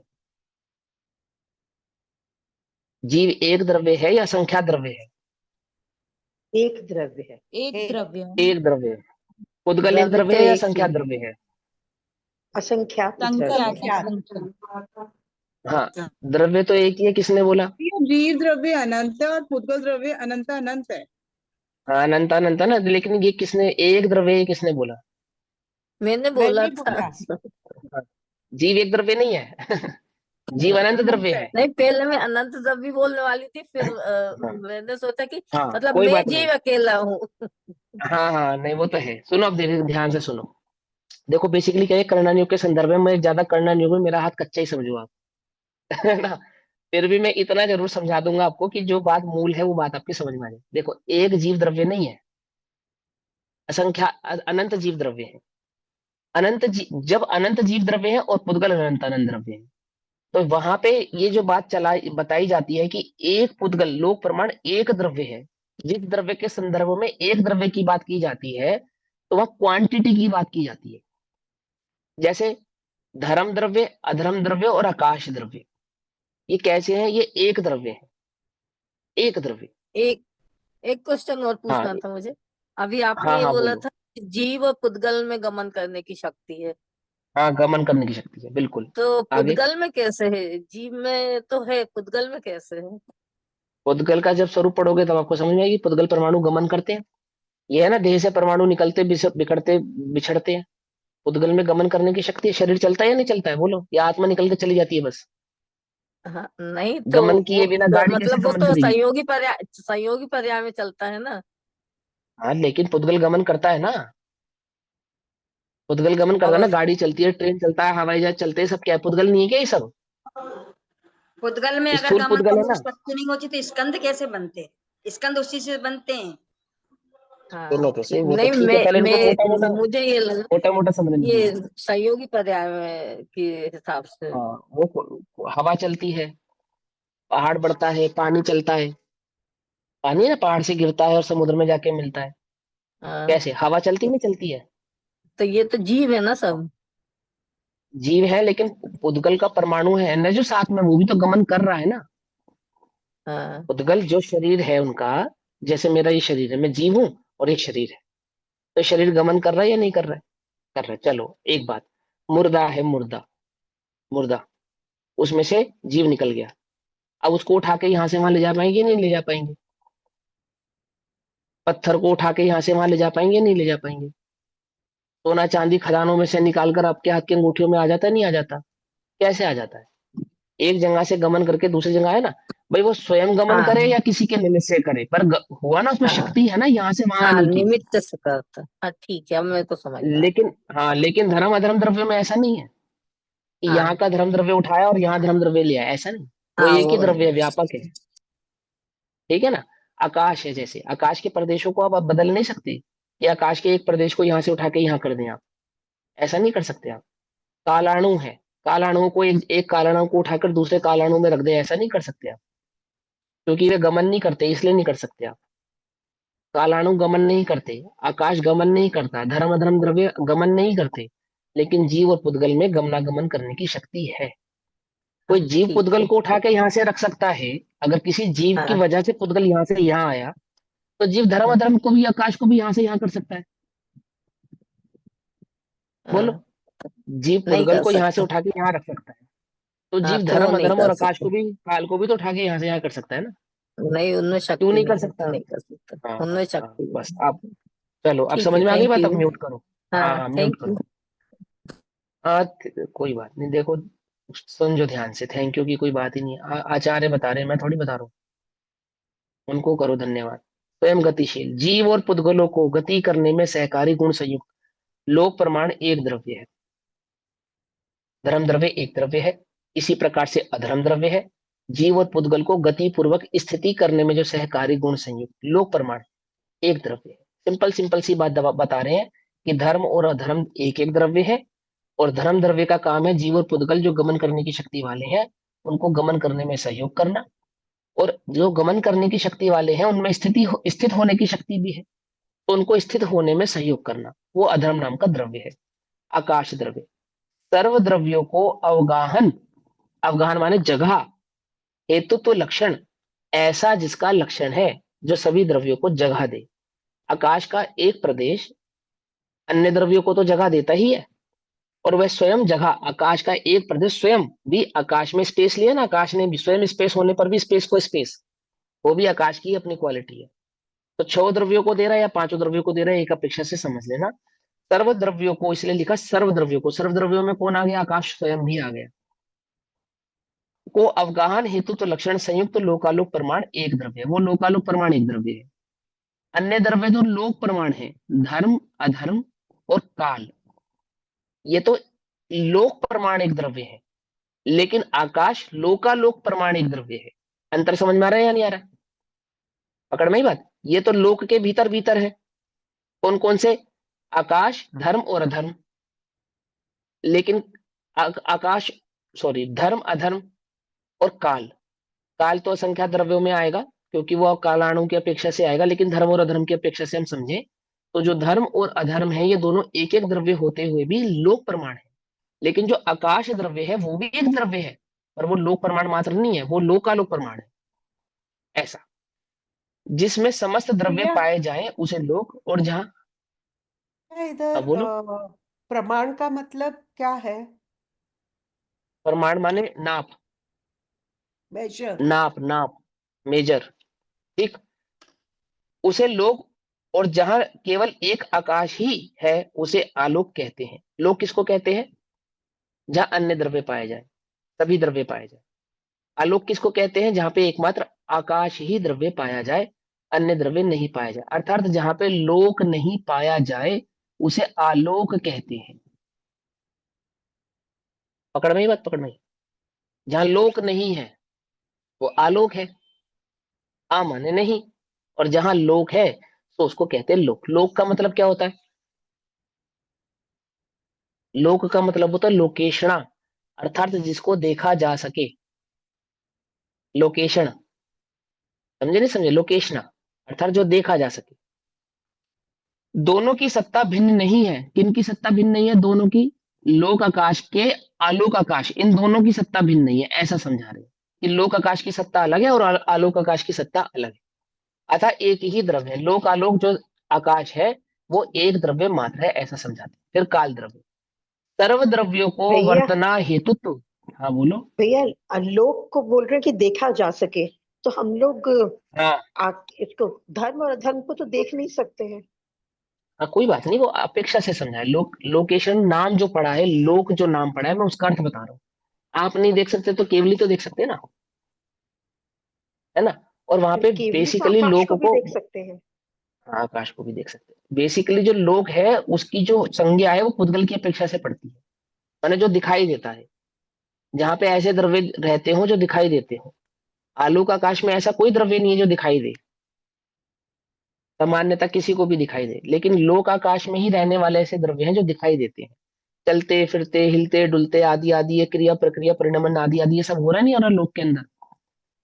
जीव एक द्रव्य है या संख्या द्रव्य है, एक द्रव्य है। एक द्रव्य है। एक द्रव्य है। पुद्गल एक द्रव्य द्रव्य तो है या एक संख्या ही, द्रव्य है, असंख्यात संख्या द्रव्य है। संख्या। हाँ द्रव्य तो एक ही है, किसने बोला। ये जीव द्रव्य अनंत है और पुद्गल द्रव्य अनंत अनंत है। हाँ अनंता अनंता ना, लेकिन ये किसने, एक द्रव्य है किसने बोला। मैंने बोला मैंने था। बोला। हाँ, जीव एक द्रव्य नहीं है जीव अनंत अनंत द्रव्य है। है। नहीं, पहले मैं अनंत द्रव्य बोलने वाली थी, फिर हाँ मैंने सोचा कि हाँ मतलब कोई मैं बात नहीं। जीव अकेला हूँ। हाँ हाँ नहीं वो तो है, सुनो अब ध्यान से सुनो। देखो बेसिकली क्या है, करणानि योग के संदर्भ में मैं ज्यादा करणानि योग में मेरा हाथ कच्चा ही समझो आप है ना। फिर भी मैं इतना जरूर समझा दूंगा आपको कि जो बात मूल है वो बात आपकी समझ में आ जाए। देखो एक जीव द्रव्य नहीं है, असंख्या अनंत जीव द्रव्य है। जब अनंत जीव द्रव्य है और पुद्गल अनंत अनंत द्रव्य है, तो वहां पे ये जो बात चला बताई जाती है कि एक पुद्गल लोक प्रमाण एक द्रव्य है। जिस द्रव्य के संदर्भ में एक द्रव्य की बात की जाती है, तो वह क्वांटिटी की बात की जाती है। जैसे धर्म द्रव्य, अधर्म द्रव्य और आकाश द्रव्य, ये कैसे हैं, ये एक द्रव्य है, एक द्रव्य। एक एक क्वेश्चन और हाँ पूछना था मुझे। अभी आपने हाँ ये हाँ बोला बोलो। था कि जीव और पुद्गल में गमन करने की शक्ति है, हाँ गमन करने की शक्ति है बिल्कुल। तो आगे पुद्गल में कैसे है? जीव में तो है, पुद्गल में कैसे है? पुद्गल का जब स्वरूप पढ़ोगे तब आपको समझ में आएगी, पुद्गल परमाणु गमन करते हैं। ये है ना, देह से परमाणु निकलते बिखरते बिछड़ते हैं। पुद्गल में गमन करने की शक्ति है। शरीर चलता है या नहीं चलता है बोलो, या आत्मा निकल के चली जाती है बस। हाँ, नहीं तो गमन किए वो बिना गाड़ी कैसे मतलब वो गमन तो करेगी। संयोगी पर्याय में चलता है ना। हाँ लेकिन पुद्गल गमन करता है ना, पुद्गल गमन करता है ना, और गाड़ी चलती है, ट्रेन चलता है, हवाई जहाज चलते हैं, सब क्या है, पुद्गल नहीं है क्या ये सब। पुद्गल में अगर स्थूल गमन पुद्गल है करने की ना। शक्ति नहीं होती तो स्कंद कैसे बनते? स्कंद उसी से बनते हैं। सुनो हाँ तो सही, ठीक, वो तो नहीं ठीक है, पहले इनको मैं मुझे ये लगा मोटा मोटा समझने ये दो। संयोगी पर्याय के हिसाब से। हाँ वो हवा चलती है, पहाड़ बढ़ता है, पानी चलता है। पानी ना पहाड़ से गिरता है और समुद्र में जाके मिलता है। हाँ, कैसे, हवा चलती नहीं चलती है। तो ये तो जीव है ना सब। जीव है लेकिन पुद्गल का परमाणु है ना जो साथ में, वो भी तो गमन कर रहा है ना। हाँ, पुद्गल जो शरीर है उनका, जैसे मेरा ये शरीर है, मैं जीव हूं और एक शरीर है, तो शरीर गमन कर रहा है या नहीं कर रहा है, कर रहा है। चलो एक बात, मुर्दा है, मुर्दा, मुर्दा, उसमें से जीव निकल गया, अब उसको उठा के यहां से वहां ले जा पाएंगे नहीं ले जा पाएंगे। पत्थर को उठा के यहां से वहां ले जा पाएंगे नहीं ले जा पाएंगे। सोना चांदी खदानों में से निकाल कर आपके हाथ की अंगूठियों में आ जाता है नहीं आ जाता, कैसे आ जाता है। एक जगह से गमन करके दूसरी जगह है ना, भाई वो स्वयं गमन हाँ करे या किसी के निमित्त से करे, पर हुआ ना उसमें हाँ शक्ति है ना यहाँ से वहां हाँ, आने की। निमित्त से करता। हाँ ठीक है, अब मेरे को समझ में आ लेकिन हाँ, लेकिन धर्म अधर्म द्रव्य में ऐसा नहीं है कि रहा। यहाँ हाँ का धर्म द्रव्य उठाया और यहाँ धर्म द्रव्य लिया, ऐसा नहीं। वो हाँ, एक ही वो द्रव्य नहीं। है, व्यापक है। ठीक है ना। आकाश है, जैसे आकाश के प्रदेशों को आप बदल नहीं सकते कि आकाश के एक प्रदेश को यहाँ से उठा के यहाँ कर दें आप, ऐसा नहीं कर सकते आप। कालाणु है, कालाणुओं को एक कालाणु को उठाकर दूसरे कालाणु में रख दे, ऐसा नहीं कर सकते आप, क्योंकि वे गमन नहीं करते, इसलिए नहीं कर सकते आप। कालाणु गमन नहीं करते, आकाश गमन नहीं करता, धर्म अधर्म द्रव्य गमन नहीं करते, लेकिन जीव और पुद्गल में गमनागमन करने की शक्ति है। कोई हाँ जीव ठीक पुद्गल है। को उठा के यहाँ से रख सकता है। अगर किसी जीव की हाँ वजह से पुद्गल यहाँ से यहाँ आया, तो जीव धर्म हाँ अधर्म को भी, आकाश को भी यहाँ से यहाँ कर सकता है। बोलो। हाँ, जीव नहीं पुद्गल कर को यहाँ से सकता। उठा के यहाँ रख सकता है, तो हाँ जीव तो वो धर्म नहीं अधर्म और कर आकाश को सकते। भी, काल को भी तो उठा के यहाँ से यहाँ कर सकता है ना। नहीं, उनमें क्यों शक्ति नहीं कर नहीं है तो सकता। नहीं कर सकता। हाँ हाँ उनमें हाँ, शक्ति बस नहीं आप, चलो अब ठीक समझ है, में आ गई थैंक बात, अब यू। म्यूट करो। हाँ हाँ हाँ, म्यूट थैंक करो। यू। हाँ, कोई बात नहीं, देखो समझो ध्यान से, थैंक यू की कोई बात ही नहीं है। आचार्य बता रहे हैं, मैं थोड़ी बता रहा हूँ, उनको करो धन्यवाद। स्वयं गतिशील जीव और पुद्गलों को गति करने में सहकारी गुण संयुक्त लोक प्रमाण एक द्रव्य है। धर्म द्रव्य एक द्रव्य है, इसी प्रकार से अधर्म द्रव्य है। जीव और पुद्गल को गति पूर्वक स्थिति करने में जो सहकारी गुण संयुक्त लोक प्रमाण एक द्रव्य है। सिंपल सिंपल सी बात बता रहे हैं कि धर्म और अधर्म एक एक द्रव्य है, और धर्म द्रव्य का काम है जीव और पुद्गल जो गमन करने की शक्ति वाले हैं उनको गमन करने में सहयोग करना, और जो गमन करने की शक्ति वाले हैं उनमें स्थित होने की शक्ति भी है, तो उनको स्थित होने में सहयोग करना, वो अधर्म नाम का द्रव्य है। आकाश द्रव्य सर्व द्रव्यों को अवगाहन, अवगाहन माने जगह, हेतुत्व लक्षण, ऐसा जिसका लक्षण है जो सभी द्रव्यों को जगह दे। आकाश का एक प्रदेश अन्य द्रव्यों को तो जगह देता ही है, और वह स्वयं जगह, आकाश का एक प्रदेश स्वयं भी आकाश में स्पेस लिया ना, आकाश ने भी स्वयं स्पेस होने पर भी स्पेस को स्पेस, वो भी आकाश की अपनी क्वालिटी है। तो 6 द्रव्यों को दे रहा है या 5 द्रव्यों को दे रहा है, एक अपेक्षा से समझ लेना। सर्व द्रव्यों को इसलिए लिखा सर्व द्रव्यों को, सर्व द्रव्यों में कौन आ गया, आकाश स्वयं भी आ गया। को अवगाहन हेतु तो लक्षण संयुक्त लोकालोक प्रमाण एक द्रव्य है, वो लोकालोक प्रमाण एक द्रव्य है। अन्य द्रव्य तो लोक प्रमाण है, धर्म अधर्म और काल, ये तो लोक प्रमाण एक द्रव्य है, लेकिन आकाश लोकालोक प्रमाण एक द्रव्य है। अंतर समझ में आ रहा है या नहीं आ रहा है, पकड़ में ही बात। ये तो लोक के भीतर भीतर है, कौन कौन से, आकाश धर्म और अधर्म, लेकिन आकाश, सॉरी, धर्म अधर्म और काल, काल तो असंख्या द्रव्यों में आएगा क्योंकि वो कालाणु की अपेक्षा से आएगा, लेकिन धर्म और अधर्म की अपेक्षा से हम समझे तो जो धर्म और अधर्म है ये दोनों एक एक द्रव्य होते हुए भी लोक प्रमाण है। लेकिन जो आकाश द्रव्य है वो भी एक द्रव्य है, पर वो लोक प्रमाण मात्र नहीं है, वो लोकालोक प्रमाण है। ऐसा जिसमें समस्त द्रव्य भैया पाए जाएं उसे लोक, और जहां, अब इधर बोलो। प्रमाण का मतलब क्या है? प्रमाण माने नाप, मेजर। नाप नाप, मेजर, ठीक, उसे लोक, और जहां केवल एक आकाश ही है उसे आलोक कहते हैं। लोक किसको कहते हैं, जहां अन्य द्रव्य पाए जाए, सभी द्रव्य पाए जाए। आलोक किसको कहते हैं, जहां पे एकमात्र आकाश ही द्रव्य पाया जाए, अन्य द्रव्य नहीं पाया जाए, अर्थात जहां पे लोक नहीं पाया जाए उसे आलोक कहते हैं। पकड़ में ही बात, पकड़ में ही। जहां लोक नहीं है वो आलोक है, आ माने नहीं, और जहां लोक है तो उसको कहते हैं लोक। लोक का मतलब क्या होता है, लोक का मतलब होता है लोकेशणा, अर्थात जिसको देखा जा सके, लोकेशन, समझे नहीं समझे, लोकेशना अर्थात जो देखा जा सके। दोनों की सत्ता भिन्न नहीं है, किनकी सत्ता भिन्न नहीं है, दोनों की, लोक आकाश के आलोक आकाश, इन दोनों की सत्ता भिन्न नहीं है, ऐसा समझा रहे हैं कि लोक आकाश की सत्ता अलग है और आलोक आकाश की सत्ता अलग है। अतः एक ही द्रव्य है, लोक आलोक जो आकाश है वो एक द्रव्य मात्र है, ऐसा समझाते हैं। फिर काल द्रव्य सर्व द्रव्यों को भैया वर्तना हेतुत्व, हाँ बोलो। भैया लोग को बोल रहे हैं कि देखा जा सके, तो हम लोग हाँ इसको धर्म और अधर्म को तो देख नहीं सकते हैं। हाँ, कोई बात नहीं, वो अपेक्षा से समझा है। लोकेशन नाम जो पड़ा है, लोक जो नाम पड़ा है, मैं उसका अर्थ बता रहा हूँ। आप नहीं देख सकते तो केवली तो देख सकते हैं ना, है ना। और वहां पे केवली तो बेसिकली आकाश को लोक भी को, देख सकते हैं। हाँ, आकाश को भी देख सकते हैं। बेसिकली जो लोक है उसकी जो संज्ञा है वो पुद्गल की अपेक्षा से पड़ती है, माने जो दिखाई देता है, जहां पे ऐसे द्रव्य रहते हो जो दिखाई देते हो। आलोक आकाश में ऐसा कोई द्रव्य नहीं है जो दिखाई दे, सामान्यतः किसी को भी दिखाई दे, लेकिन लोक आकाश में ही रहने वाले ऐसे द्रव्य हैं जो दिखाई देते हैं। चलते फिरते हिलते डुलते आदि आदि, ये क्रिया प्रक्रिया परिणमन आदि आदि, ये सब हो रहा नहीं हो रहा लोक के अंदर।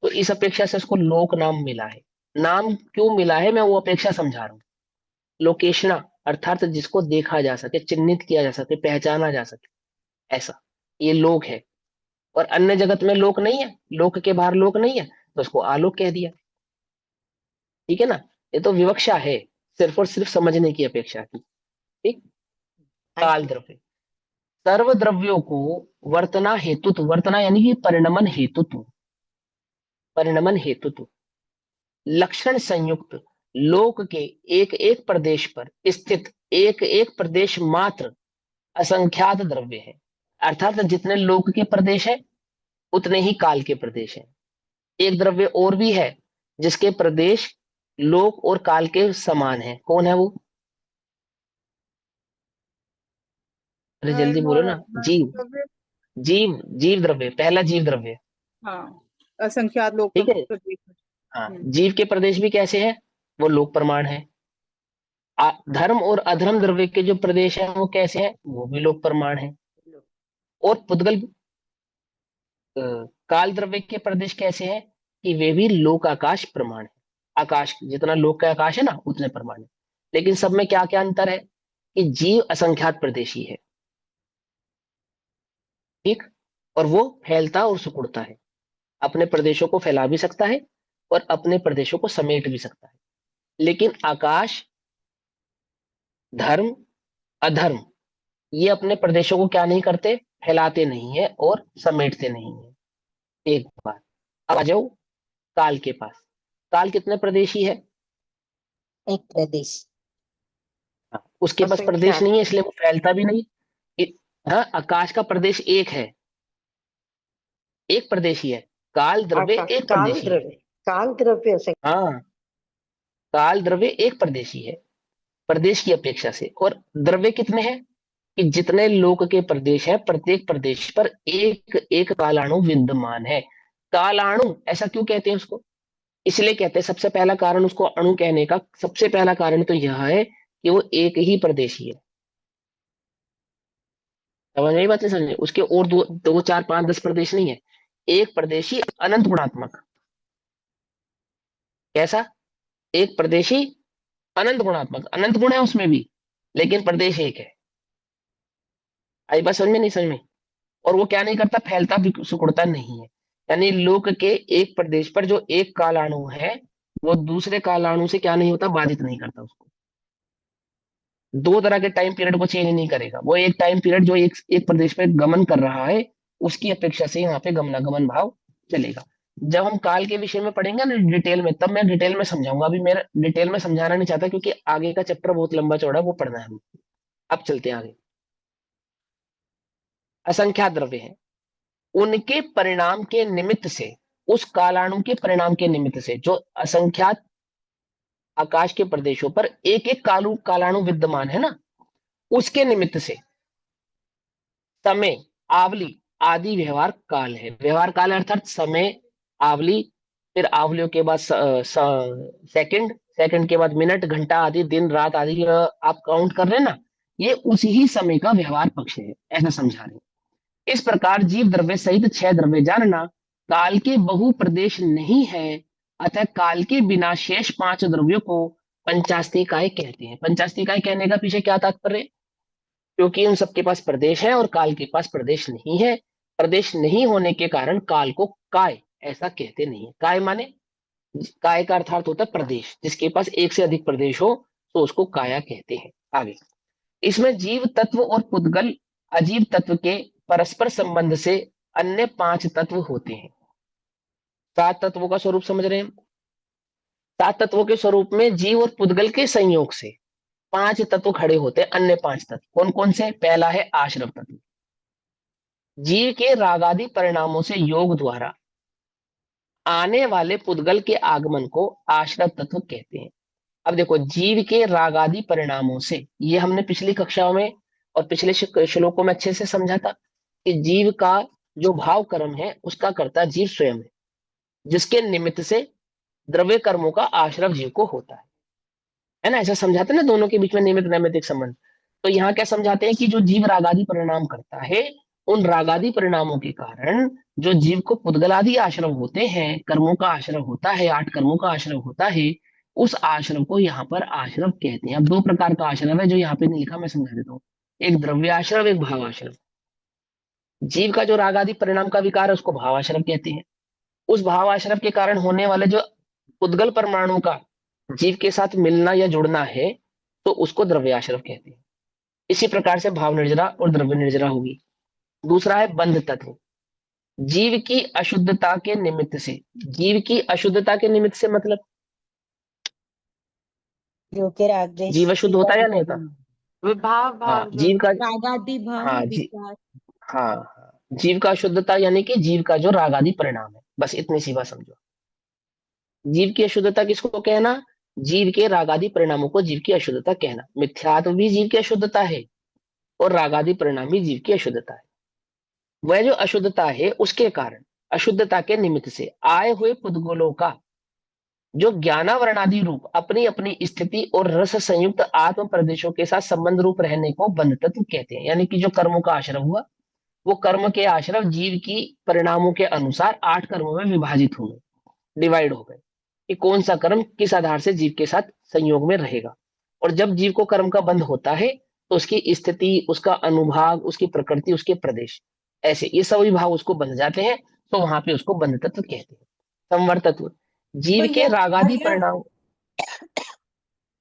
तो इस अपेक्षा से उसको लोक नाम मिला है। नाम क्यों मिला है मैं वो अपेक्षा समझा रहा हूँ। लोकेशना अर्थात जिसको देखा जा सके, चिन्हित किया जा सके, पहचाना जा सके, ऐसा ये लोक है। और अन्य जगत में लोक नहीं है, लोक के बाहर लोक नहीं है, तो उसको आलोक कह दिया। ठीक है ना। ये तो विवक्षा है, सिर्फ और सिर्फ समझने की अपेक्षा की। ठीक। हाँ काल जी। द्रव्य, सर्व द्रव्यों को वर्तना हेतुत्व, वर्तना यानी कि परिणमन हेतुत्व, परिणमन हेतुत्व लक्षण संयुक्त लोक के एक एक प्रदेश पर स्थित एक एक प्रदेश मात्र असंख्यात द्रव्य है। अर्थात जितने लोक के प्रदेश है उतने ही काल के प्रदेश है। एक द्रव्य और भी है जिसके प्रदेश लोक और काल के समान है, कौन है वो? अरे जल्दी बोलो ना। जीव, द्रव्य। जीव, जीव द्रव्य, पहला जीव द्रव्य। हाँ, असंख्यात लोक ठीक है। प्रदेश। हाँ, जीव के प्रदेश भी कैसे है? वो लोक प्रमाण है। धर्म और अधर्म द्रव्य के जो प्रदेश है वो कैसे है? वो भी लोक प्रमाण है। और पुद्गल अ, काल द्रव्य के प्रदेश कैसे है? कि वे भी लोक आकाश प्रमाण है। आकाश जितना लोक का आकाश है ना उतने प्रमाण है। लेकिन सब में क्या क्या अंतर है? कि जीव असंख्यात प्रदेशी है। ठीक। और वो फैलता और सिकुड़ता है, अपने प्रदेशों को फैला भी सकता है और अपने प्रदेशों को समेट भी सकता है। लेकिन आकाश, धर्म, अधर्म, ये अपने प्रदेशों को क्या नहीं करते? फैलाते नहीं है और समेटते नहीं है। एक बात। अब आ जाओ काल के पास। काल कितने प्रदेशी है? एक प्रदेश। हाँ, उसके पास प्रदेश असंख्यात। नहीं है इसलिए वो फैलता भी नहीं। इ- हाँ, आकाश का प्रदेश एक है, एक प्रदेशी है। काल द्रव्य आकाश एक काल प्रदेशी है। द्रव्य, काल द्रव्य असंख्यात। हाँ, काल द्रव्य एक प्रदेशी है प्रदेश की अपेक्षा से। और द्रव्य कितने हैं? कि जितने लोक के प्रदेश हैं प्रत्येक प्रदेश पर एक एक कालाणु विद्यमान है। कालाणु ऐसा क्यों कहते हैं उसको? इसलिए कहते हैं, सबसे पहला कारण उसको अणु कहने का, सबसे पहला कारण तो यह है कि वो एक ही प्रदेशी है। समझ में बात नहीं समझ में? उसके और दो दो चार पांच 10 प्रदेश नहीं है। एक प्रदेशी अनंत गुणात्मक। कैसा? एक प्रदेशी अनंत गुणात्मक, अनंत गुण है उसमें भी, लेकिन प्रदेश एक है। आई बात समझ में नहीं समझ में? और वो क्या नहीं करता? फैलता भी सिकुड़ता नहीं है। यानी लोक के एक प्रदेश पर जो एक कालाणु है वो दूसरे कालाणु से क्या नहीं होता? बाधित नहीं करता उसको। दो तरह के टाइम पीरियड को चेंज नहीं करेगा। वो एक टाइम पीरियड जो एक प्रदेश पे गमन कर रहा है उसकी अपेक्षा से यहाँ पे गमनागमन भाव चलेगा। जब हम काल के विषय में पढ़ेंगे ना डिटेल में, तब मैं डिटेल में समझाऊंगा। अभी मेरा डिटेल में समझाना नहीं चाहता क्योंकि आगे का चैप्टर बहुत लंबा चौड़ा है, वो पढ़ना है हमें। अब चलते हैं आगे। असंख्यात द्रव्य है, उनके परिणाम के निमित्त से, उस कालाणु के परिणाम के निमित्त से जो असंख्यात आकाश के प्रदेशों पर एक एक कालाणु विद्यमान है ना, उसके निमित्त से समय, आवली आदि व्यवहार काल है। व्यवहार काल अर्थात समय, आवली, फिर आवलियों के बाद सेकंड, सेकंड के बाद मिनट, घंटा आदि, दिन रात आदि आप काउंट कर रहे हैं ना, ये उसी ही समय का व्यवहार पक्ष है, ऐसा समझा रहे हैं। इस प्रकार जीव द्रव्य सहित 6 द्रव्य जानना काल के बहु प्रदेश नहीं है, अतः काल के बिना शेष 5 द्रव्यों को पंचास्तिकाय कहते हैं। पंचास्तिकाय कहने का पीछे क्या तात्पर्य? क्योंकि उन सबके पास प्रदेश है और काल के पास प्रदेश नहीं है। प्रदेश नहीं होने के कारण काल को काय ऐसा कहते नहीं है। काय माने, काय का अर्थात होता है प्रदेश, जिसके पास एक से अधिक प्रदेश हो तो उसको काया कहते हैं। आगे इसमें जीव तत्व और पुद्गल अजीव तत्व के परस्पर संबंध से अन्य 5 तत्व होते हैं। 7 तत्वों का स्वरूप समझ रहे हैं? 7 तत्वों के स्वरूप में जीव और पुद्गल के संयोग से 5 तत्व खड़े होते हैं। अन्य 5 तत्व कौन कौन से? पहला है आश्रव तत्व, जीव के रागादि परिणामों से योग द्वारा आने वाले पुद्गल के आगमन को आश्रय तत्व कहते हैं। अब देखो, जीव के रागादि परिणामों से, ये हमने पिछली कक्षाओं में और पिछले श्लोकों में अच्छे से समझा था कि जीव का जो भाव कर्म है उसका कर्ता जीव स्वयं है, जिसके निमित्त से द्रव्य कर्मों का आश्रय जीव को होता है ना। ऐसा समझाते हैं ना, दोनों के बीच में निमित्त नैमित्तिक संबंध। तो यहाँ क्या समझाते हैं कि जो जीव रागादि परिणाम करता है, उन रागादि परिणामों के कारण जो जीव को पुद्गल आदि आश्रय होते हैं, कर्मों का आश्रय होता है, 8 कर्मों का आश्रय होता है, उस आश्रय को यहाँ पर आश्रय कहते हैं। अब 2 प्रकार का आश्रय है जो यहाँ पे नहीं लिखा, मैं समझा देता हूँ। एक द्रव्य आश्रय, एक भाव आश्रय। जीव का जो रागादि परिणाम का विकार है उसको भाव आश्रय कहते हैं। उस भाव आश्रय के कारण होने वाले जो पुद्गल परमाणु का जीव के साथ मिलना या जुड़ना है, तो उसको द्रव्य आश्रय कहते हैं। इसी प्रकार से भाव निर्जरा और द्रव्य निर्जरा होगी। दूसरा है बंध तत्व। जीव की अशुद्धता के निमित्त से, जीव की अशुद्धता के निमित्त से मतलब जो के रागद्वेष जीव अशुद्ध होता है या नहीं होता? विभाव हाँ, भाव जो जीव का, रागादि भाव हाँ विकार। हाँ, जीव का अशुद्धता यानी कि जीव का जो रागादि परिणाम है, बस इतनी सी बात समझो। जीव की अशुद्धता किसको कहना? जीव के रागादि परिणामों को जीव की अशुद्धता कहना। मिथ्यात्व भी जीव की अशुद्धता है और रागादि परिणाम भी जीव की अशुद्धता है। वह जो अशुद्धता है उसके कारण, अशुद्धता के निमित्त से आए हुए पुद्गलों का जो ज्ञानावरणादि रूप अपनी अपनी स्थिति और रस संयुक्त आत्म प्रदेशों के साथ संबंध रूप रहने को बंध तत्व कहते हैं। यानी कि जो कर्मों का आश्रय हुआ, वो कर्म के आश्रय जीव की परिणामों के अनुसार 8 कर्मों में विभाजित हो गए, डिवाइड हो गए कि कौन सा कर्म किस आधार से जीव के साथ संयोग में रहेगा। और जब जीव को कर्म का बंध होता है तो उसकी स्थिति, उसका अनुभाग, उसकी प्रकृति, उसके प्रदेश, ऐसे ये सभी भाव उसको बंध जाते हैं, तो वहां पे उसको बंध तत्व कहते हैं। संवर तत्व जीव के भैया रागादि भैया परिणाम।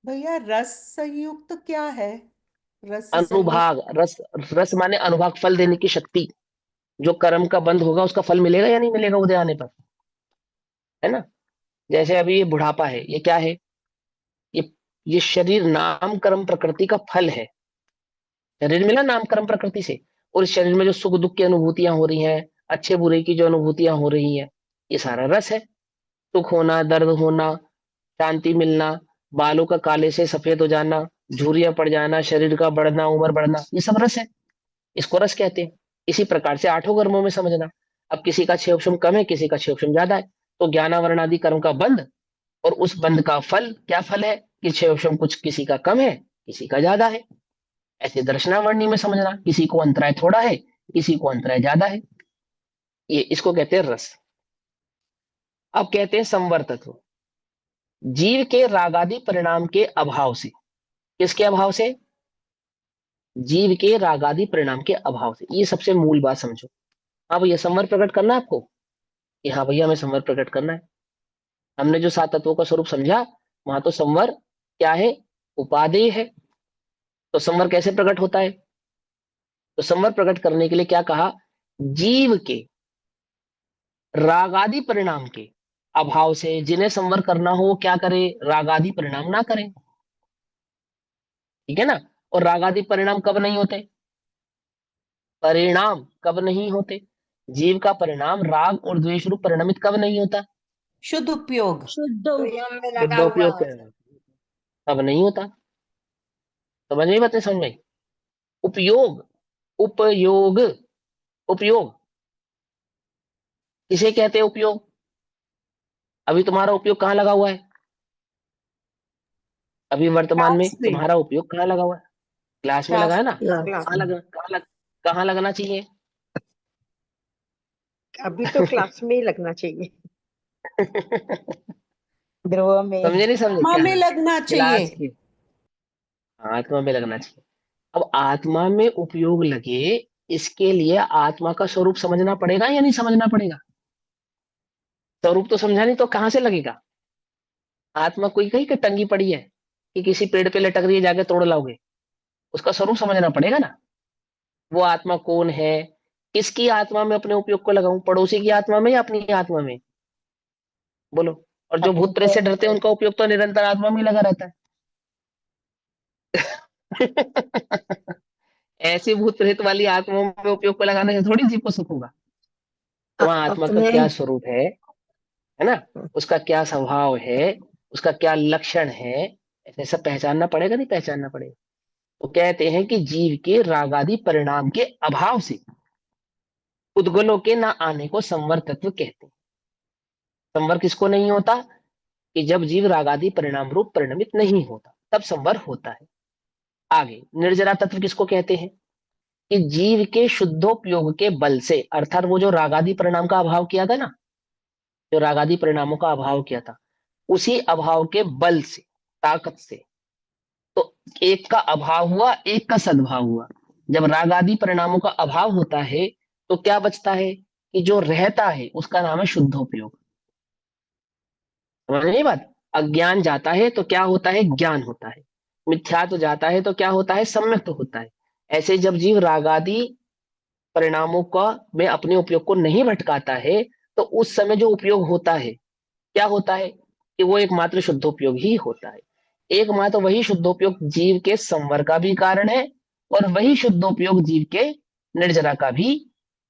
भैया रस संयुक्त क्या है? रस संयुक्त अनुभाग, रस, रस माने अनुभाग, फल देने की शक्ति। जो कर्म का बंध होगा उसका फल मिलेगा या नहीं मिलेगा उदय आने पर, है ना। जैसे अभी ये बुढ़ापा है, ये क्या है? ये ये शरीर नाम कर्म प्रकृति का फल है। शरीर मिला नाम कर्म प्रकृति से, और इस शरीर में जो सुख दुख की अनुभूतियां हो रही हैं, अच्छे बुरे की जो अनुभूतियां हो रही हैं, ये सारा रस है। सुख होना, दर्द होना, शांति मिलना, बालों का काले से सफेद हो जाना, झुर्रियां पड़ जाना, शरीर का बढ़ना, उम्र बढ़ना, ये सब रस है। इसको रस कहते हैं। इसी प्रकार से 8 कर्मों में समझना। अब किसी का क्षेपशम कम है, किसी का क्षेपशम ज्यादा है, तो ज्ञानावरण आदि कर्म का बंध और उस बंध का फल, क्या फल है कि क्षेपशम कुछ किसी का कम है, किसी का ज्यादा है। ऐसे दर्शनावरणी में समझना, किसी को अंतराय थोड़ा है, किसी को अंतराय ज्यादा है। ये इसको कहते हैं रस। अब कहते हैं संवर तत्व। जीव के रागादि परिणाम के अभाव से, किसके अभाव से? जीव के रागादि परिणाम के अभाव से। ये सबसे मूल बात समझो। हाँ भैया, संवर प्रकट करना है आपको कि हाँ भैया हमें संवर प्रकट करना है। हमने जो 7 तत्वों का स्वरूप समझा, वहां तो संवर क्या है? उपादेय है। तो संवर कैसे प्रकट होता है? तो संवर प्रकट करने के लिए क्या कहा? जीव के रागादि परिणाम के अभाव से जिन्हें संवर करना हो, वो क्या करे? रागादि परिणाम ना करें। ठीक है ना। और रागादि परिणाम कब नहीं होते? परिणाम कब नहीं होते? जीव का परिणाम राग और द्वेष रूप परिणमित कब नहीं होता? शुद्ध उपयोग। शुद्ध शुद्ध उपयोग कब नहीं होता? समझ में बातें, समझ में? उपयोग, उपयोग, उपयोग किसे कहते हैं? उपयोग। अभी तुम्हारा उपयोग कहाँ लगा हुआ है? अभी वर्तमान में क्लास में। तुम्हारा उपयोग कहाँ लगा हुआ है? क्लास में लगा है ना। क्लास कहाँ लगना चाहिए? अभी तो क्लास में ही लगना चाहिए। ध्रुव में। समझे नहीं समझे? आत्मा क्या में लगना चाहिए। क्लास की आत्मा में लगना चाहिए। अब आत्मा में उपयोग लगे, इसके लिए आत्मा का स्वरूप समझना पड़ेगा या नहीं समझना पड़ेगा? स्वरूप तो समझा नहीं तो कहां से लगेगा? आत्मा कोई कहीं के टंगी पड़ी है कि किसी पेड़ पे लटक रही है, जाके तोड़ लाओगे? उसका स्वरूप समझना पड़ेगा ना। वो आत्मा कौन है? किसकी आत्मा में अपने उपयोग को लगाऊं? पड़ोसी की आत्मा में या अपनी आत्मा में? बोलो। और जो भूत प्रेत से डरते हैं उनका उपयोग तो निरंतर आत्मा में लगा रहता है। ऐसे भूत प्रेत वाली आत्माओं में उपयोग को लगाने से थोड़ी जीव को सुख होगा। तो वहाँ आत्मा का अपने क्या स्वरूप है ना, उसका क्या स्वभाव है, उसका क्या लक्षण है, ऐसे सब पहचानना पड़ेगा, नहीं पहचानना पड़ेगा। तो कहते हैं कि जीव के रागादि परिणाम के अभाव से उद्गलों के ना आने को संवर तत्व कहते हैं। संवर किसको नहीं होता? कि जब जीव रागादि परिणाम रूप परिणमित नहीं होता तब संवर होता है। आगे निर्जरा तत्व किसको कहते हैं? कि जीव के शुद्धोपयोग के बल से, अर्थात वो जो रागादि परिणाम का अभाव किया था ना, जो रागादि परिणामों का अभाव किया था, उसी अभाव के बल से, ताकत से, तो एक का अभाव हुआ, एक का सद्भाव हुआ। जब रागादि परिणामों का अभाव होता है तो क्या बचता है? कि जो रहता है उसका नाम है शुद्धोपयोग। समझ रहे बात? अज्ञान जाता है तो क्या होता है? ज्ञान होता है। मिथ्यात्व जाता है तो क्या होता है? सम्यक्त होता है। ऐसे जब जीव रागादि परिणामों का में अपने उपयोग को नहीं भटकाता है तो उस समय जो उपयोग होता है क्या होता है? कि वो एकमात्र शुद्धोपयोग ही होता है। एकमात्र वही शुद्धोपयोग जीव के संवर का भी कारण है और वही शुद्धोपयोग जीव के निर्जरा का भी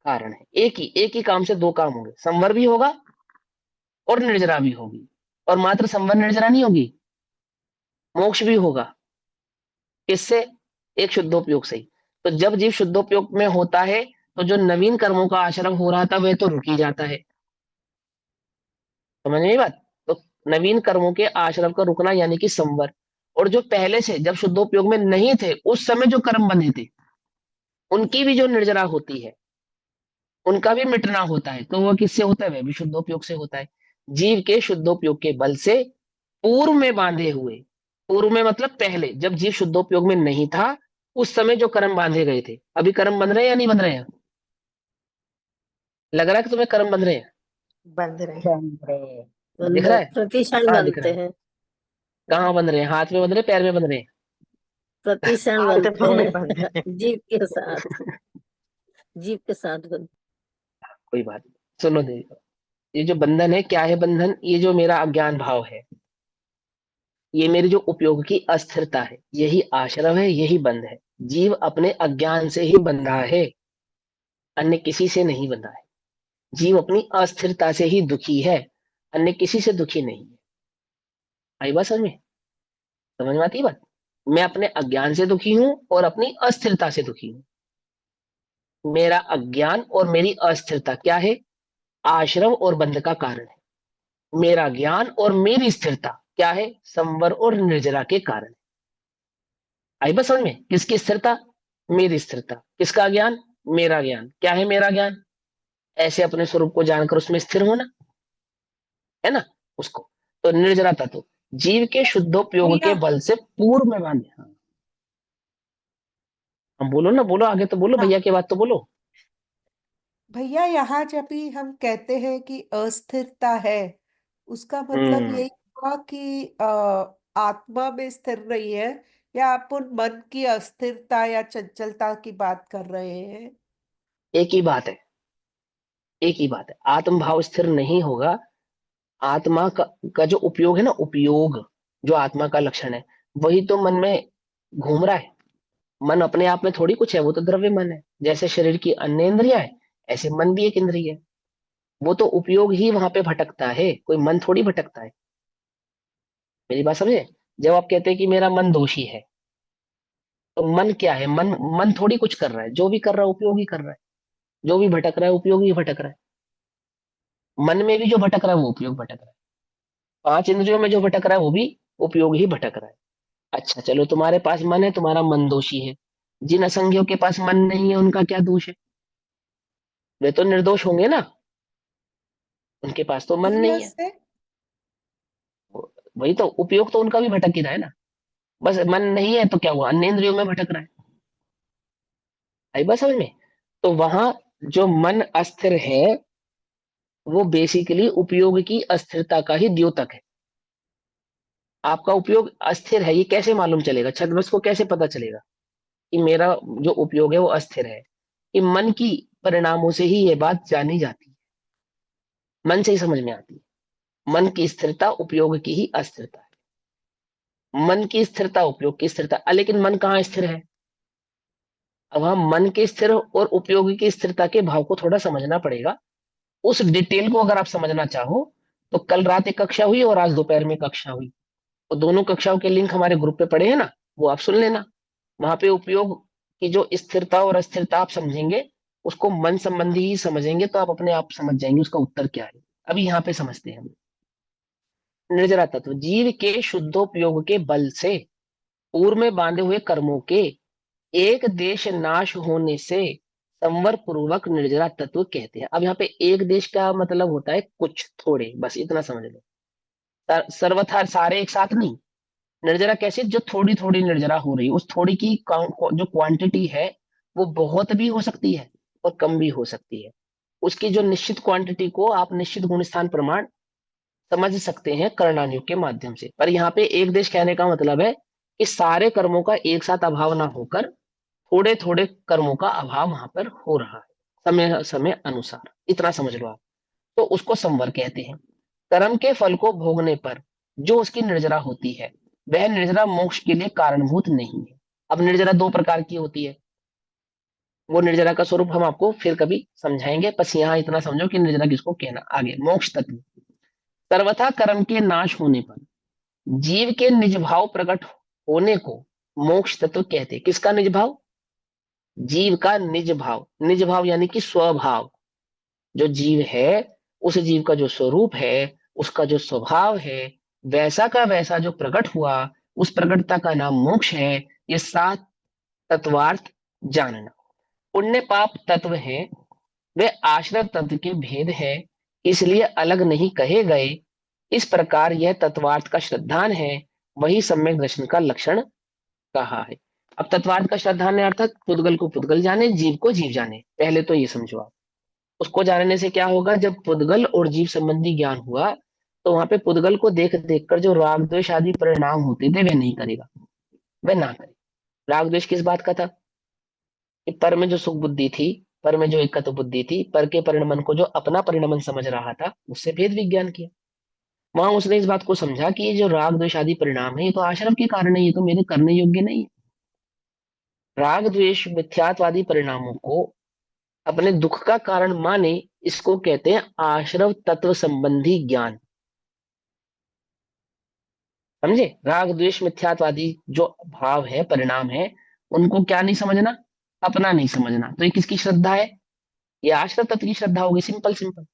कारण है। एक ही काम से दो काम होंगे, संवर भी होगा और निर्जरा भी होगी। और मात्र संवर निर्जरा नहीं होगी, मोक्ष भी होगा। किससे? एक शुद्धोपयोग से ही। तो जब जीव शुद्धोपयोग में होता है तो जो नवीन कर्मों का आश्रम हो रहा था वह तो रुक ही जाता है। समझ में बात? तो नवीन कर्मों के आश्रम का रुकना यानी कि संवर। और जो पहले से जब शुद्धोपयोग में नहीं थे उस समय जो कर्म बने थे उनकी भी जो निर्जरा होती है, उनका भी मिटना होता है। तो वह किससे होता है? वह भी शुद्धोपयोग से होता है। जीव के शुद्धोपयोग के बल से पूर्व में बांधे हुए, पूर्व में मतलब पहले जब जीव शुद्धोपयोग में नहीं था उस समय जो कर्म बांधे गए थे, अभी कर्म बन रहे हैं या नहीं बन रहे हैं? लग रहा है कि तुम्हें कर्म बन रहे हैं? बंद रहे। चंद्रे दिख रहा है? प्रतिक्षण कहाँ दिख रहा बनते है? हैं। कहाँ बन रहे हैं? हाथ में बन रहे हैं, पैर में बन रहे हैं? प्रतिक्षण बनते आत्मा में हैं बंद रहे। जीव के साथ, जीव के साथ बनते। कोई बात नहीं, सुनो देखो, ये जो बंधन है क्या है? बंधन ये जो मेरा अज्ञान भाव है, ये मेरी जो उपयोग की अस्थिरता है, यही आश्रम है, यही बंध है। जीव अपने अज्ञान से ही बंधा है, अन्य किसी से नहीं बंधा है। जीव अपनी अस्थिरता से ही दुखी है, अन्य किसी से दुखी नहीं है। आई बात समझ में? समझ में आती है बात? मैं अपने अज्ञान से दुखी हूं और अपनी अस्थिरता से दुखी हूं। मेरा अज्ञान और मेरी अस्थिरता क्या है? आश्रम और बंध का कारण है। मेरा ज्ञान और मेरी स्थिरता क्या है? संवर और निर्जरा के कारण। आई बात समझ में? किसकी स्थिरता? मेरी स्थिरता। किसका ज्ञान? मेरा ज्ञान। क्या है मेरा ज्ञान? ऐसे अपने स्वरूप को जानकर उसमें स्थिर होना, है ना, उसको। तो निर्जरा तत्व जीव के शुद्धोपयोग के भैया बल से पूर्व में बांधे। हाँ, हम बोलो ना, बोलो आगे तो बोलो, हाँ भैया की बात तो बोलो। भैया, यहाँ जब भी हम कहते हैं कि अस्थिरता है, उसका मतलब हम्म यही हुआ कि आत्मा में स्थिर नहीं है, या अपन मन की अस्थिरता या चंचलता की बात कर रहे हैं? एक ही बात है, एक ही बात है। आत्म भाव स्थिर नहीं होगा। आत्मा का जो उपयोग है ना, उपयोग जो आत्मा का लक्षण है, वही तो मन में घूम रहा है। मन अपने आप में थोड़ी कुछ है, वो तो द्रव्य मन है। जैसे शरीर की अन्य इंद्रियां है, ऐसे मन भी एक इंद्रिय है। वो तो उपयोग ही वहां पे भटकता है, कोई मन थोड़ी भटकता है। मेरी बात समझे? जब आप कहते हैं कि मेरा मन दोषी है, तो मन क्या है? मन मन थोड़ी कुछ कर रहा है, जो भी कर रहा है उपयोग ही कर रहा है। जो भी भटक रहा है उपयोग ही भटक रहा है। मन में भी जो भटक रहा है वो उपयोग भटक रहा है। पांच इंद्रियों में जो भटक रहा है वो भी उपयोग ही भटक रहा है। अच्छा चलो, तुम्हारे पास मन है, तुम्हारा मन दोषी है। जिन असंख्यों के पास मन नहीं है उनका क्या दोष है? वे तो निर्दोष होंगे ना, उनके पास तो मन इंद्रियों नहीं है। से। वही तो, उपयोग तो उनका भी भटक ही रहा है ना। बस मन नहीं है तो क्या हुआ? अन्य इंद्रियों में भटक रहा है। आई बात समझ में? तो वहां जो मन अस्थिर है वो बेसिकली उपयोग की अस्थिरता का ही द्योतक है। आपका उपयोग अस्थिर है, ये कैसे मालूम चलेगा? छदवश को कैसे पता चलेगा कि मेरा जो उपयोग है वो अस्थिर है? कि मन की परिणामों से ही ये बात जानी जाती है, मन से ही समझ में आती है। मन की स्थिरता उपयोग की ही अस्थिरता है। मन की स्थिरता उपयोग की स्थिरता। लेकिन मन कहाँ स्थिर है? अब हम मन के स्थिर और उपयोगी की स्थिरता के भाव को थोड़ा समझना पड़ेगा। उस डिटेल को अगर आप समझना चाहो तो कल रात एक कक्षा हुई और आज दोपहर में कक्षा हुई, तो दोनों कक्षाओं के लिंक हमारे ग्रुप पे पड़े हैं ना, वो आप सुन लेना। वहां पे उपयोग की जो स्थिरता और अस्थिरता आप समझेंगे, उसको मन संबंधी ही समझेंगे तो आप अपने आप समझ जाएंगे उसका उत्तर क्या है। अभी यहाँ पे समझते हैं हम। निर्जरा तत्व जीव के शुद्धोपयोग के बल से पूर्व में बांधे हुए कर्मों के एक देश नाश होने से संवर पूर्वक निर्जरा तत्व कहते हैं। अब यहाँ पे एक देश का मतलब होता है कुछ थोड़े, बस इतना समझ लो। सर्वथा सारे एक साथ नहीं। निर्जरा कैसे, जो थोड़ी थोड़ी निर्जरा हो रही है, उस थोड़ी की जो क्वांटिटी है वो बहुत भी हो सकती है और कम भी हो सकती है। उसकी जो निश्चित क्वांटिटी को आप निश्चित गुणस्थान प्रमाण समझ सकते हैं कर्णानुयोग के माध्यम से। पर यहाँ पे एक देश कहने का मतलब है कि सारे कर्मों का एक साथ अभाव ना होकर थोड़े थोड़े कर्मों का अभाव वहां पर हो रहा है समय समय अनुसार, इतना समझ लो आप। तो उसको संवर कहते हैं। कर्म के फल को भोगने पर जो उसकी निर्जरा होती है वह निर्जरा मोक्ष के लिए कारणभूत नहीं है। अब निर्जरा दो प्रकार की होती है, वो निर्जरा का स्वरूप हम आपको फिर कभी समझाएंगे, बस यहाँ इतना समझो कि निर्जरा किसको कहना। आगे मोक्ष तत्व सर्वथा कर्म के नाश होने पर जीव के निज भाव प्रकट होने को मोक्ष तत्व कहते हैं। किसका निज भाव? जीव का निज भाव। निज भाव यानी कि स्वभाव। जो जीव है उस जीव का जो स्वरूप है, उसका जो स्वभाव है, वैसा का वैसा जो प्रकट हुआ, उस प्रकटता का नाम मोक्ष है। ये सात तत्वार्थ जानना। पुण्य पाप तत्व है, वे आश्रय तत्व के भेद है, इसलिए अलग नहीं कहे गए। इस प्रकार यह तत्वार्थ का श्रद्धान है, वही सम्यक दर्शन का लक्षण कहा है। अब तत्वार्थ का श्रद्धान है अर्थात पुद्गल को पुद्गल जाने, जीव को जीव जाने। पहले तो ये समझो आप। उसको जानने से क्या होगा, जब पुद्गल और जीव संबंधी ज्ञान हुआ तो वहां पे पुद्गल को देख देख कर जो राग द्वेष आदि परिणाम होते थे वह नहीं करेगा, वह ना करे। राग द्वेष किस बात का था कि पर में जो सुख बुद्धि थी, पर में जो एकत्व बुद्धि थी, पर के परिणमन को जो अपना परिणमन समझ रहा था, उससे भेद विज्ञान किया। वहां उसने इस बात को समझा कि ये जो राग द्वेष आदि परिणाम है ये तो आश्रम के कारण है, ये तो मेरे करने योग्य नहीं है। राग द्वेष मिथ्यात्वादी परिणामों को अपने दुख का कारण माने, इसको कहते हैं आश्रव तत्व संबंधी ज्ञान। समझे? राग द्वेष मिथ्यात्वादी जो भाव है, परिणाम है, उनको क्या नहीं समझना, अपना नहीं समझना। तो ये किसकी श्रद्धा है? ये आश्रव तत्व की श्रद्धा होगी। Simple simple.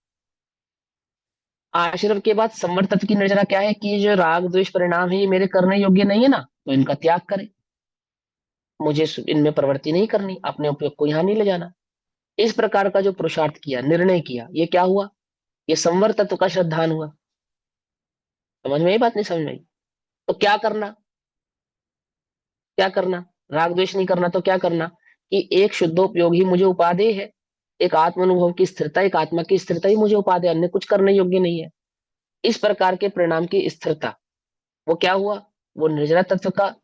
आश्रव के बाद संवर तत्व की निर्जरा क्या है कि ये जो राग द्वेष परिणाम है ये मेरे करने योग्य नहीं है ना, तो इनका त्याग करें, मुझे इनमें प्रवृत्ति नहीं करनी, अपने उपयोग को यहां नहीं ले जाना। इस प्रकार का जो पुरुषार्थ किया, निर्णय किया, ये क्या हुआ? ये संवर तत्व का श्रद्धान हुआ। समझ में आई बात? नहीं समझ में आई? तो क्या करना, क्या करना? राग द्वेष नहीं करना तो क्या करना कि एक शुद्धोपयोग ही मुझे उपादेय है, एक आत्म अनुभव की स्थिरता, एक आत्मा की स्थिरता ही मुझे उपादेय, अन्य कुछ करने योग्य नहीं है। इस प्रकार के परिणाम की स्थिरता, वो क्या हुआ? वो निर्जरा तत्व का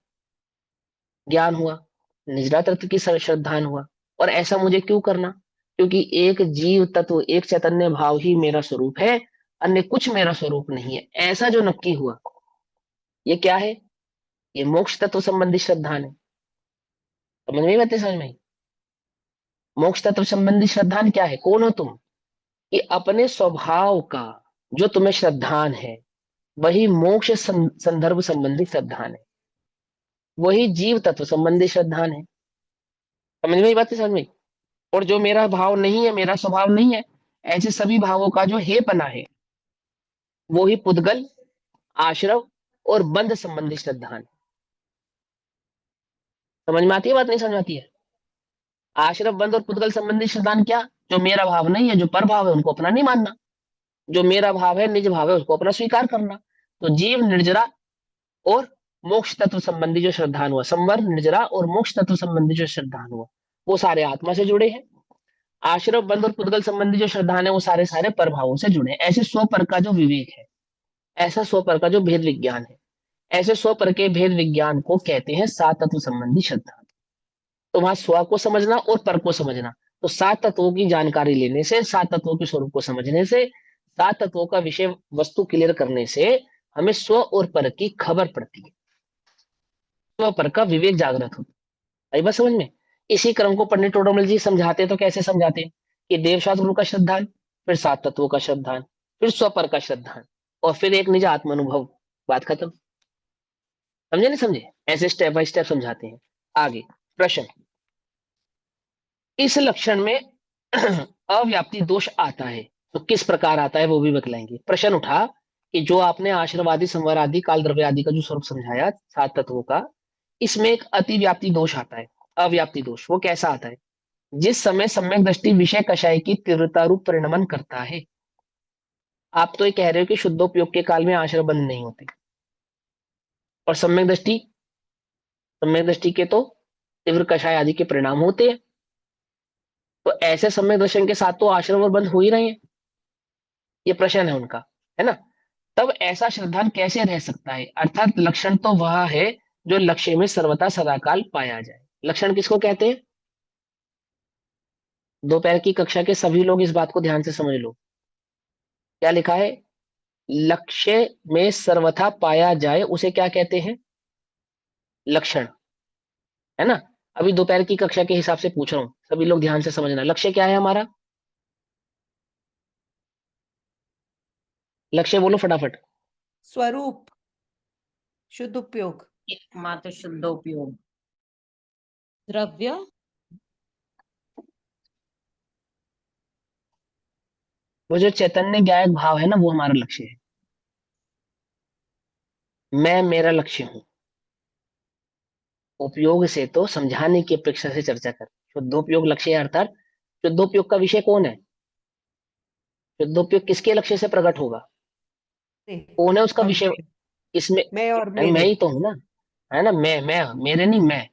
ज्ञान हुआ, निजरा तत्व की श्रद्धान हुआ। और ऐसा मुझे क्यों करना? क्योंकि एक जीव तत्व, एक चैतन्य भाव ही मेरा स्वरूप है, अन्य कुछ मेरा स्वरूप नहीं है, ऐसा जो नक्की हुआ, ये क्या है? ये मोक्ष तत्व संबंधी श्रद्धान है। समझ में बातें? समझ में आई? मोक्ष तत्व संबंधी श्रद्धान क्या है? कौन हो तुम? कि अपने स्वभाव का जो तुम्हें श्रद्धान है वही मोक्ष संदर्भ संबंधी श्रद्धान है, वही जीव तत्व संबंधी श्रद्धान है। समझ में ये बात? समझ में? और जो मेरा भाव नहीं है, मेरा स्वभाव नहीं है, ऐसे सभी भावों का जो हे पना है वो ही पुद्गल, आश्रव और बंध संबंधी श्रद्धान है। समझ में आती है बात? नहीं समझ में आती है? आश्रव, बंध और पुद्गल संबंधी श्रद्धान क्या? जो मेरा भाव नहीं है, जो पर भाव है, उनको अपना नहीं मानना। जो मेरा भाव है, निज भाव है, उसको अपना स्वीकार करना। तो जीव, निर्जरा और मोक्ष तत्व संबंधी जो श्रद्धान हुआ, संवर, निर्जरा और मोक्ष तत्व संबंधी जो श्रद्धान हुआ, वो सारे आत्मा से जुड़े हैं। आश्रव, बंध और पुद्गल संबंधी जो श्रद्धान है वो सारे सारे परभावों से जुड़े हैं। ऐसे स्व पर का जो विवेक है, ऐसा स्व पर का जो भेद विज्ञान है, ऐसे स्व पर के भेद विज्ञान को कहते हैं सात तत्व संबंधी श्रद्धा। तो वहां स्व को समझना और पर को समझना। तो सात तत्वों की जानकारी लेने से, सात तत्वों के स्वरूप को समझने से, सात तत्वों का विषय वस्तु क्लियर करने से हमें स्व और पर की खबर पड़ती है, स्व पर का विवेक जागृत होता है। आई बात समझ में? इसी क्रम को पंडित टोडरमल जी समझाते तो कैसे समझाते हैं कि देवशास्त्र गुरु का श्रद्धान, फिर सात तत्वों का श्रद्धान, फिर स्वपर का श्रद्धान, और फिर एक निज आत्मानुभव। बात खत्म। समझे नहीं समझे? ऐसे स्टेप बाय स्टेप समझाते हैं। आगे प्रश्न, इस लक्षण में अव्याप्ति दोष आता है तो किस प्रकार आता है वो भी बतलाएंगे। प्रश्न उठा कि जो आपने आश्रवादी, संवरादि, काल द्रव्य आदि का जो स्वरूप समझाया सात तत्वों का, इसमें एक अतिव्याप्ति दोष आता है। अव्याप्ति दोष वो कैसा आता है? जिस समय सम्यक दृष्टि विषय कषाय की तीव्रता रूप परिणमन करता है। आप तो ये कह रहे हो कि शुद्धोपयोग के काल में आश्रय बंद नहीं होते, और सम्यक दृष्टि के तो तीव्र कषाय आदि के परिणाम होते हैं। तो ऐसे सम्यक दर्शन के साथ तो आश्रय बंद हो ही रहे हैं। ये प्रश्न है उनका, है ना? तब ऐसा श्रद्धान कैसे रह सकता है? अर्थात लक्षण तो वह है जो लक्ष्य में सर्वथा सदाकाल पाया जाए। लक्षण किसको कहते हैं? दोपहर की कक्षा के सभी लोग इस बात को ध्यान से समझ लो। क्या लिखा है? लक्ष्य में सर्वथा पाया जाए उसे क्या कहते हैं? लक्षण, है ना? अभी दोपहर की कक्षा के हिसाब से पूछ रहा हूं, सभी लोग ध्यान से समझना। लक्ष्य क्या है हमारा? लक्ष्य बोलो फटाफट। स्वरूप, शुद्ध उपयोग, एकमात्र शुद्ध उपयोग, द्रव्य, वो जो चैतन्य ज्ञायक भाव है ना, वो हमारा लक्ष्य है। मैं मेरा लक्ष्य हूं। उपयोग से तो समझाने की अपेक्षा से चर्चा कर। शुद्धोपयोग लक्ष्य है, अर्थात शुद्धोपयोग का विषय कौन है? शुद्धोपयोग किसके लक्ष्य से प्रकट होगा? कौन है उसका और विषय? इसमें मैं और मैं मेरे। ही तो हूं ना, है ना? मैं मेरे नहीं, मैं।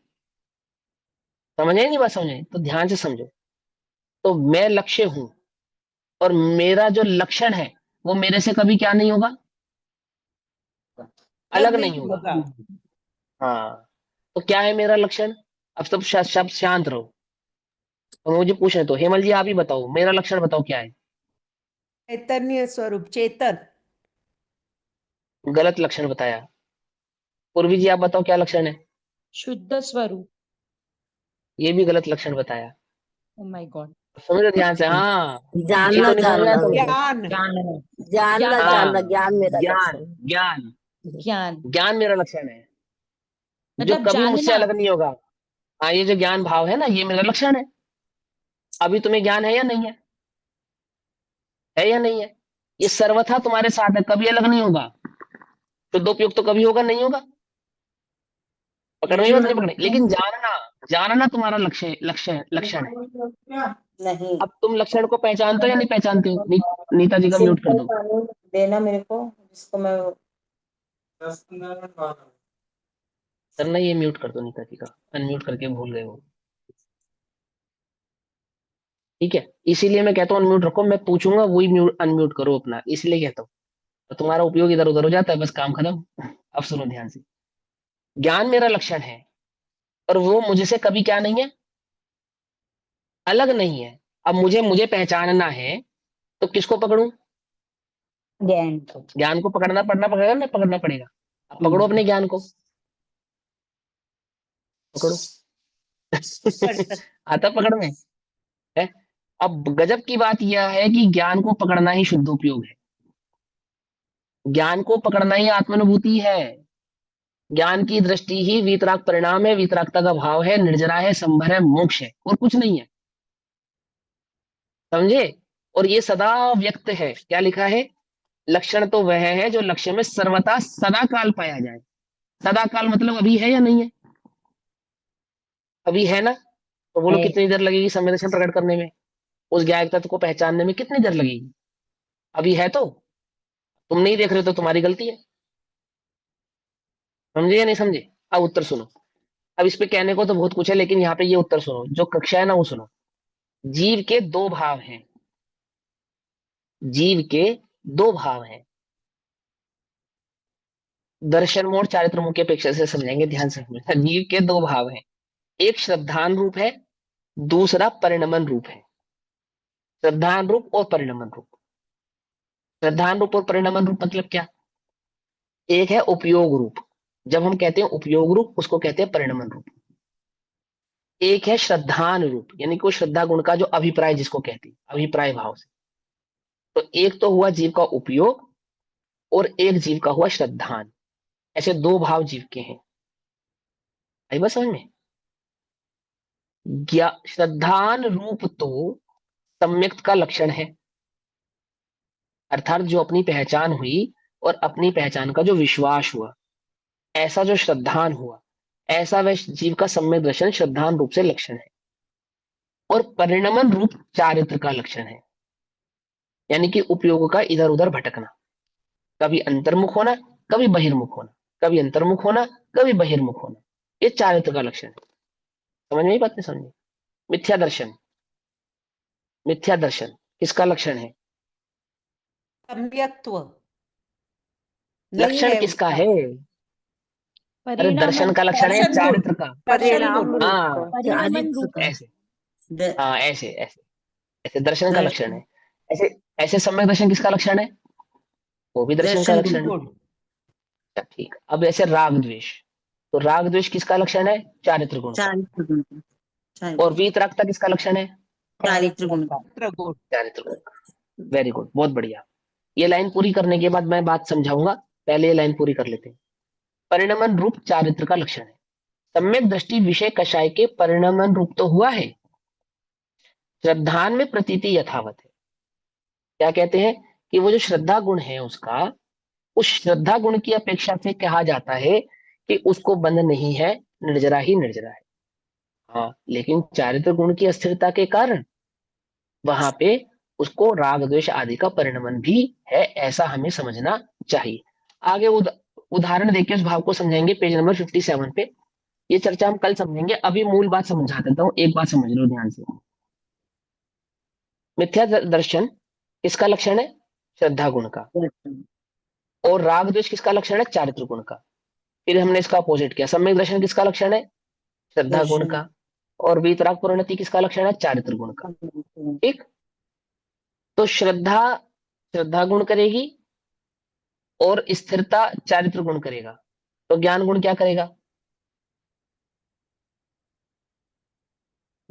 समझे नहीं बात? समझे तो ध्यान से समझो। तो मैं लक्ष्य हूं, और मेरा जो लक्षण है वो मेरे से कभी क्या नहीं होगा? अलग अलग नहीं नहीं होगा। होगा। हाँ, तो क्या है मेरा लक्षण? अब सब शब्द शांत रहो। तो मुझे पूछे तो हेमल जी आप ही बताओ, मेरा लक्षण बताओ क्या है? चैतन्य स्वरूप, चेतन। गलत लक्षण बताया। पूर्वी जी आप बताओ क्या लक्षण है? शुद्ध स्वरूप। ये भी गलत लक्षण बताया। Oh my God. समझो ध्यान से। हाँ, ये जानना तो नहीं समझ में आया जानना तुमको? ज्ञान, जानना, जानना ज्ञान, जानना, हाँ, ज्ञान मेरा ज्ञान, लक्षण है। ज्ञान, ज्ञान ज्ञान मेरा लक्षण है, जो मतलब कभी मुझसे जानना। अलग नहीं होगा। हाँ, ये जो ज्ञान भाव है ना, ये मेरा लक्षण है। अभी तुम्हें ज्ञान है या नहीं है? है या नहीं है? ये सर्वथा तुम्हारे साथ है, कभी अलग नहीं होगा। शुद्धोपयोग तो कभी होगा नहीं होगा। पकड़ में बात नहीं पकड़े, लेकिन जानना, जानना तुम्हारा लक्षण है। नहीं, अब तुम लक्षण को पहचानते हो या नहीं पहचानते हो? नीता जी का म्यूट कर सिंपल दो। कानून देना मेरे को, जिसको मैं करना, ये म्यूट कर दो नीता जी का, अनम्यूट करके भूल गए हो। ठीक है, इसीलिए मैं कहता हूँ अनम्यूट रखो, मैं पूछूंगा वही म्यूट अनम्यूट करो अपना, इसलिए कहता हूँ। तो तुम्हारा उपयोग इधर उधर हो जाता है, बस काम खत्म। अब सुनो ध्यान से। ज्ञान मेरा लक्षण है, और वो मुझसे कभी क्या नहीं है? अलग नहीं है। अब मुझे मुझे पहचानना है, तो किसको पकड़ूं? ज्ञान को। ज्ञान को पकड़ना पड़ेगा ना, पकड़ना पड़ेगा। अब पकड़ो अपने ज्ञान को, पकड़ो। कर सकते। आता पकड़ में है। अब गजब की बात यह है कि ज्ञान को पकड़ना ही शुद्ध उपयोग है। ज्ञान को पकड़ना ही आत्मानुभूति है। ज्ञान की दृष्टि ही वीतराग परिणाम है, वीतरागता का भाव है, निर्जरा है, संभर है, मोक्ष है, और कुछ नहीं है। समझे? और ये सदा व्यक्त है। क्या लिखा है? लक्षण तो वह है जो लक्ष्य में सर्वथा सदा काल पाया जाए। सदा काल मतलब अभी है या नहीं है? अभी है ना? तो बोलो है। कितनी देर लगेगी संवेदनशील प्रकट करने में? उस ज्ञायक तत्व को पहचानने में कितनी देर लगेगी? अभी है तो तुम नहीं देख रहे, तो तुम्हारी गलती है। समझे या नहीं समझे? अब उत्तर सुनो। अब इस पे कहने को तो बहुत कुछ है, लेकिन यहाँ पे ये उत्तर सुनो, जो कक्षा है ना वो सुनो। जीव के दो भाव हैं। जीव के दो भाव हैं। दर्शन मोड चारित्र मोड की अपेक्षा से समझेंगे, ध्यान से समझना। जीव के दो भाव हैं, एक श्रद्धान रूप है, दूसरा परिणमन रूप है। श्रद्धान रूप और परिणमन रूप। श्रद्धान रूप और परिणमन रूप मतलब क्या? एक है उपयोग रूप। जब हम कहते हैं उपयोग रूप, उसको कहते हैं परिणमन रूप। एक है श्रद्धान रूप, यानी कि वो श्रद्धा गुण का जो अभिप्राय जिसको कहती है, अभिप्राय भाव से। तो एक तो हुआ जीव का उपयोग और एक जीव का हुआ श्रद्धान। ऐसे दो भाव जीव के हैं। आई बात समझ में? श्रद्धान रूप तो सम्यक्त का लक्षण है, अर्थात जो अपनी पहचान हुई और अपनी पहचान का जो विश्वास हुआ, ऐसा जो श्रद्धान हुआ, ऐसा वह जीव का सम्यक दर्शन श्रद्धान रूप से लक्षण है। और परिणमन रूप चारित्र का लक्षण है, यानी कि उपयोग का इधर उधर भटकना, कभी अंतर्मुख होना, कभी बहिर्मुख होना, कभी अंतर्मुख होना, कभी बहिर्मुख होना, ये चारित्र का लक्षण है। समझ में ही बात नहीं? समझ? मिथ्या दर्शन, मिथ्या दर्शन किसका लक्षण है? सम्यक्त्व नहीं लक्षण है किसका उसका। है? अरे दर्शन का लक्षण है दर्शन गुण, चारित्र का। दर्शन परिणाम गुण। रूप हाँ का। परिणमन रूप ऐसे, द- हाँ ऐसे ऐसे ऐसे दर्शन का लक्षण दर्शन है। ऐसे ऐसे सम्यक दर्शन किसका लक्षण है? वो भी दर्शन का दर्शन गुण। लक्षण है। गुण अच्छा, ठीक। अब ऐसे राग द्वेष, तो राग द्वेष किसका लक्षण है? चारित्र गुण का। चारित्र गुण का। और चारित्र वीतरागता किसका लक्षण है? चारित्र गुण का। गुण। चारित्र गुण का। वेरी गुड, बहुत बढ़िया। ये लाइन पूरी करने के बाद मैं बात समझाऊंगा, पहले ये लाइन पूरी कर लेते हैं। परिणमन रूप चारित्र का लक्षण है। सम्यक दृष्टि विषय कषाय के परिणमन रूप तो हुआ है, श्रद्धान में प्रतीति यथावत है। क्या कहते हैं? कि वो जो श्रद्धा गुण है उसका, उस श्रद्धा गुण की अपेक्षा से कहा जाता है कि उसको बंध नहीं है, निर्जरा ही निर्जरा है। हाँ, लेकिन चारित्र गुण की अस्थिरता के कारण वहां पे उसको राग द्वेष आदि का परिणमन भी है, ऐसा हमें समझना चाहिए। आगे उदाहरण देके उस भाव को समझेंगे पेज नंबर 57 पे। ये चर्चा हम कल समझेंगे, अभी मूल बात समझा देता हूँ, एक बात समझ लो ध्यान से। मिथ्या दर्शन किसका लक्षण है? श्रद्धा गुण का। दर्शन। और राग द्वेष किसका लक्षण है? चारित्र गुण का। फिर हमने इसका अपोजिट किया, सम्यक दर्शन किसका लक्षण है? श्रद्धा गुण दर्शन। का। और वीतराग प्रोन्नति किसका लक्षण है? चारित्र गुण का। ठीक। तो श्रद्धा श्रद्धा गुण करेगी और स्थिरता चारित्र गुण करेगा, तो ज्ञान गुण क्या करेगा?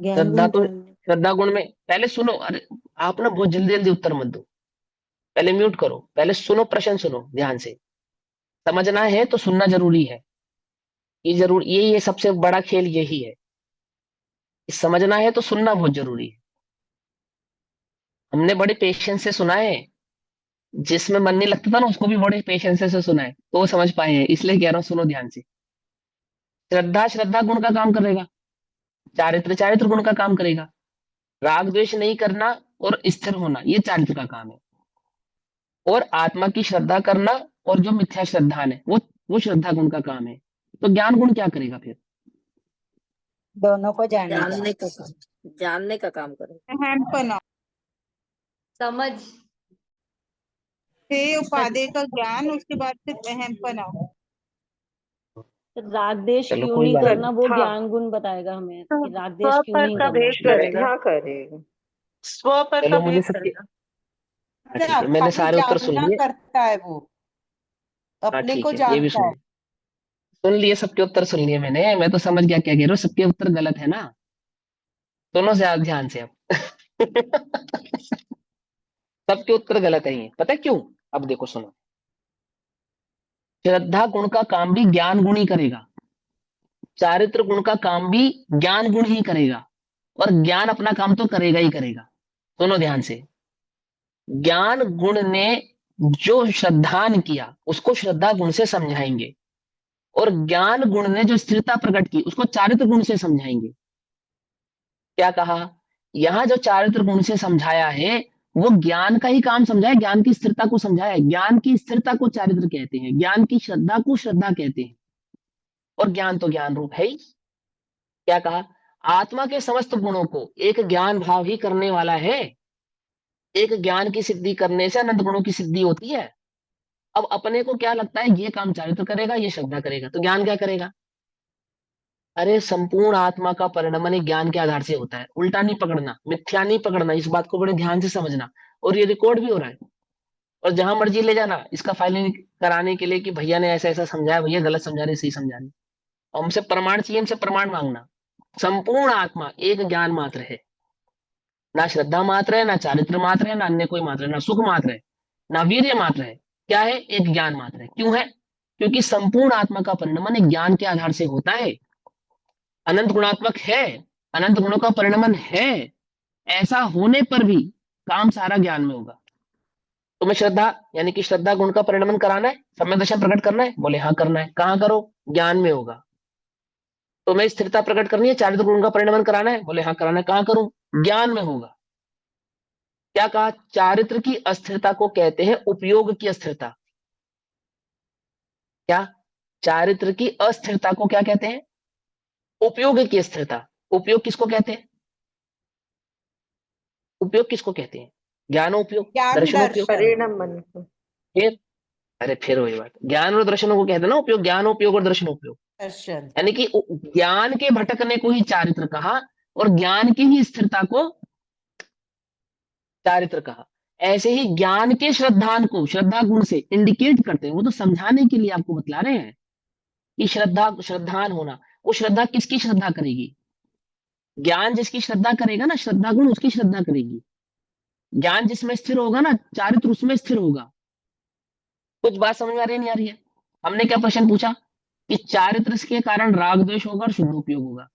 ज्ञान श्रद्धा गुण तो, करने। श्रद्धा गुण में पहले सुनो, अरे आप ना बहुत जल्दी जल्दी उत्तर मत दो, पहले म्यूट करो, पहले सुनो, प्रश्न सुनो ध्यान से। समझना है तो सुनना जरूरी है, ये जरूर, ये सबसे बड़ा खेल यही है। समझना है तो सुनना बहुत जरूरी है। हमने बड़े पेशेंस से सुना है, जिसमें मन नहीं लगता था ना उसको भी बड़े पेशेंस से सुना है, तो वो समझ पाए हैं, इसलिए कह रहा हूँ सुनो ध्यान से। श्रद्धा श्रद्धा गुण का काम करेगा, चारित्र चारित्र गुण का काम करेगा। राग द्वेष नहीं करना और स्थिर होना, ये चारित्र का काम है। और आत्मा की श्रद्धा करना और जो मिथ्या श्रद्धान है वो श्रद्धा गुण का काम है। तो ज्ञान गुण क्या करेगा फिर? दोनों को जानने का। जानने का काम करे। अहमपना समझ से उपादेय का ज्ञान, उसके बाद फिर अहमपना। राग देश चलो क्यों कोई नहीं बात करना, वो श्रद्धा ज्ञान गुण बताएगा हमें कि राग देश स्व क्यों पर नहीं का करना। भेद करेगा, श्रद्धा करेगा। स्व पर चलो का मुझे भेद सबके, करेगा। हाँ, ठीक क्या है, मैंने खाली सारे उत्तर सुन जानना लिए। करता है वो, हाँ अपने ठीक को है, ये भी जानता है। सुन लिए, सबके उत्तर सुन लिए मैंने, मैं तो समझ गया क्या कह रहे हो, सबके उत्तर गलत है ना। दोनों से ध्यान से अब सबके उत्तर गलत है, ये पता है क्यों? अब देखो सुनो, श्रद्धा गुण का काम भी ज्ञान गुण ही करेगा, चारित्र गुण का काम भी ज्ञान गुण ही करेगा, और ज्ञान अपना काम तो करेगा ही करेगा। सुनो ध्यान से, ज्ञान गुण ने जो श्रद्धान किया उसको श्रद्धा गुण से समझाएंगे, और ज्ञान गुण ने जो स्थिरता प्रकट की उसको चारित्र गुण से समझाएंगे। क्या कहा? यहां जो चारित्र गुण से समझाया है वो ज्ञान का ही काम समझाया, ज्ञान की स्थिरता को समझाया। ज्ञान की स्थिरता को चारित्र कहते हैं, ज्ञान की श्रद्धा को श्रद्धा कहते हैं, और ज्ञान तो ज्ञान रूप है ही। क्या कहा? आत्मा के समस्त गुणों को एक ज्ञान भाव ही करने वाला है। एक ज्ञान की सिद्धि करने से अनंत गुणों की सिद्धि होती है। अब अपने को क्या लगता है, ये काम चारित्र करेगा, ये श्रद्धा करेगा, तो ज्ञान क्या करेगा? अरे संपूर्ण आत्मा का परिणमन एक ज्ञान के आधार से होता है। उल्टा नहीं पकड़ना, मिथ्या नहीं पकड़ना, इस बात को बड़े ध्यान से समझना। और ये रिकॉर्ड भी हो रहा है, और जहां मर्जी ले जाना इसका फाइलिंग कराने के लिए कि भैया ने ऐसा ऐसा समझाया, भैया गलत समझा रहे, सही समझा रहे। और हमसे प्रमाण चाहिए, हमसे प्रमाण मांगना। संपूर्ण आत्मा एक ज्ञान मात्र है, ना श्रद्धा मात्र है, ना चारित्र मात्र है, ना अन्य कोई मात्र है, ना सुख मात्र है, ना वीर्य मात्र है। क्या है? एक ज्ञान मात्र है। क्यों है? क्योंकि संपूर्ण आत्मा का परिणमन एक ज्ञान के आधार से होता है। अनंत गुणात्मक है, अनंत गुणों का परिणमन है, ऐसा होने पर भी काम सारा ज्ञान में होगा। तुम्हें श्रद्धा यानी कि श्रद्धा गुण का परिणमन कराना है, सम्यक दर्शन प्रकट करना है, बोले हाँ करना है। कहाँ करो? ज्ञान में होगा। तुम्हें स्थिरता प्रकट करनी है, चारित्र गुण का परिणमन कराना है, बोले हाँ कराना है। कहाँ करूं? ज्ञान में होगा। क्या कहा? चारित्र की अस्थिरता को कहते हैं उपयोग की अस्थिरता। क्या? चारित्र की अस्थिरता को क्या कहते हैं? उपयोग की अस्थिरता। उपयोग किसको कहते हैं? उपयोग किसको कहते हैं? ज्ञानोपयोग, ज्ञान दर्शनोपयोग। दर्शन परिणमन को। फिर अरे फिर वही बात, ज्ञान और दर्शनों को कहते हैं ना उपयोग, ज्ञानोपयोग और दर्शनोपयोग। दर्शन यानी कि ज्ञान के भटकने को ही चारित्र कहा और ज्ञान की ही स्थिरता को चारित्र कहा। ऐसे ही ज्ञान के श्रद्धान को श्रद्धा गुण से इंडिकेट करते हैं, वो तो समझाने के लिए आपको बतला रहे हैं कि श्रद्धान होना। वो श्रद्धा किसकी श्रद्धा करेगी? ज्ञान जिसकी श्रद्धा करेगा ना, श्रद्धा गुण उसकी श्रद्धा करेगी। ज्ञान जिसमें स्थिर होगा ना, चारित्र उसमें स्थिर होगा। कुछ बात समझ में आ रही है नहीं आ रही है? हमने क्या प्रश्न पूछा कि चारित्र के कारण राग द्वेष होगा और शुद्धोपयोग होगा,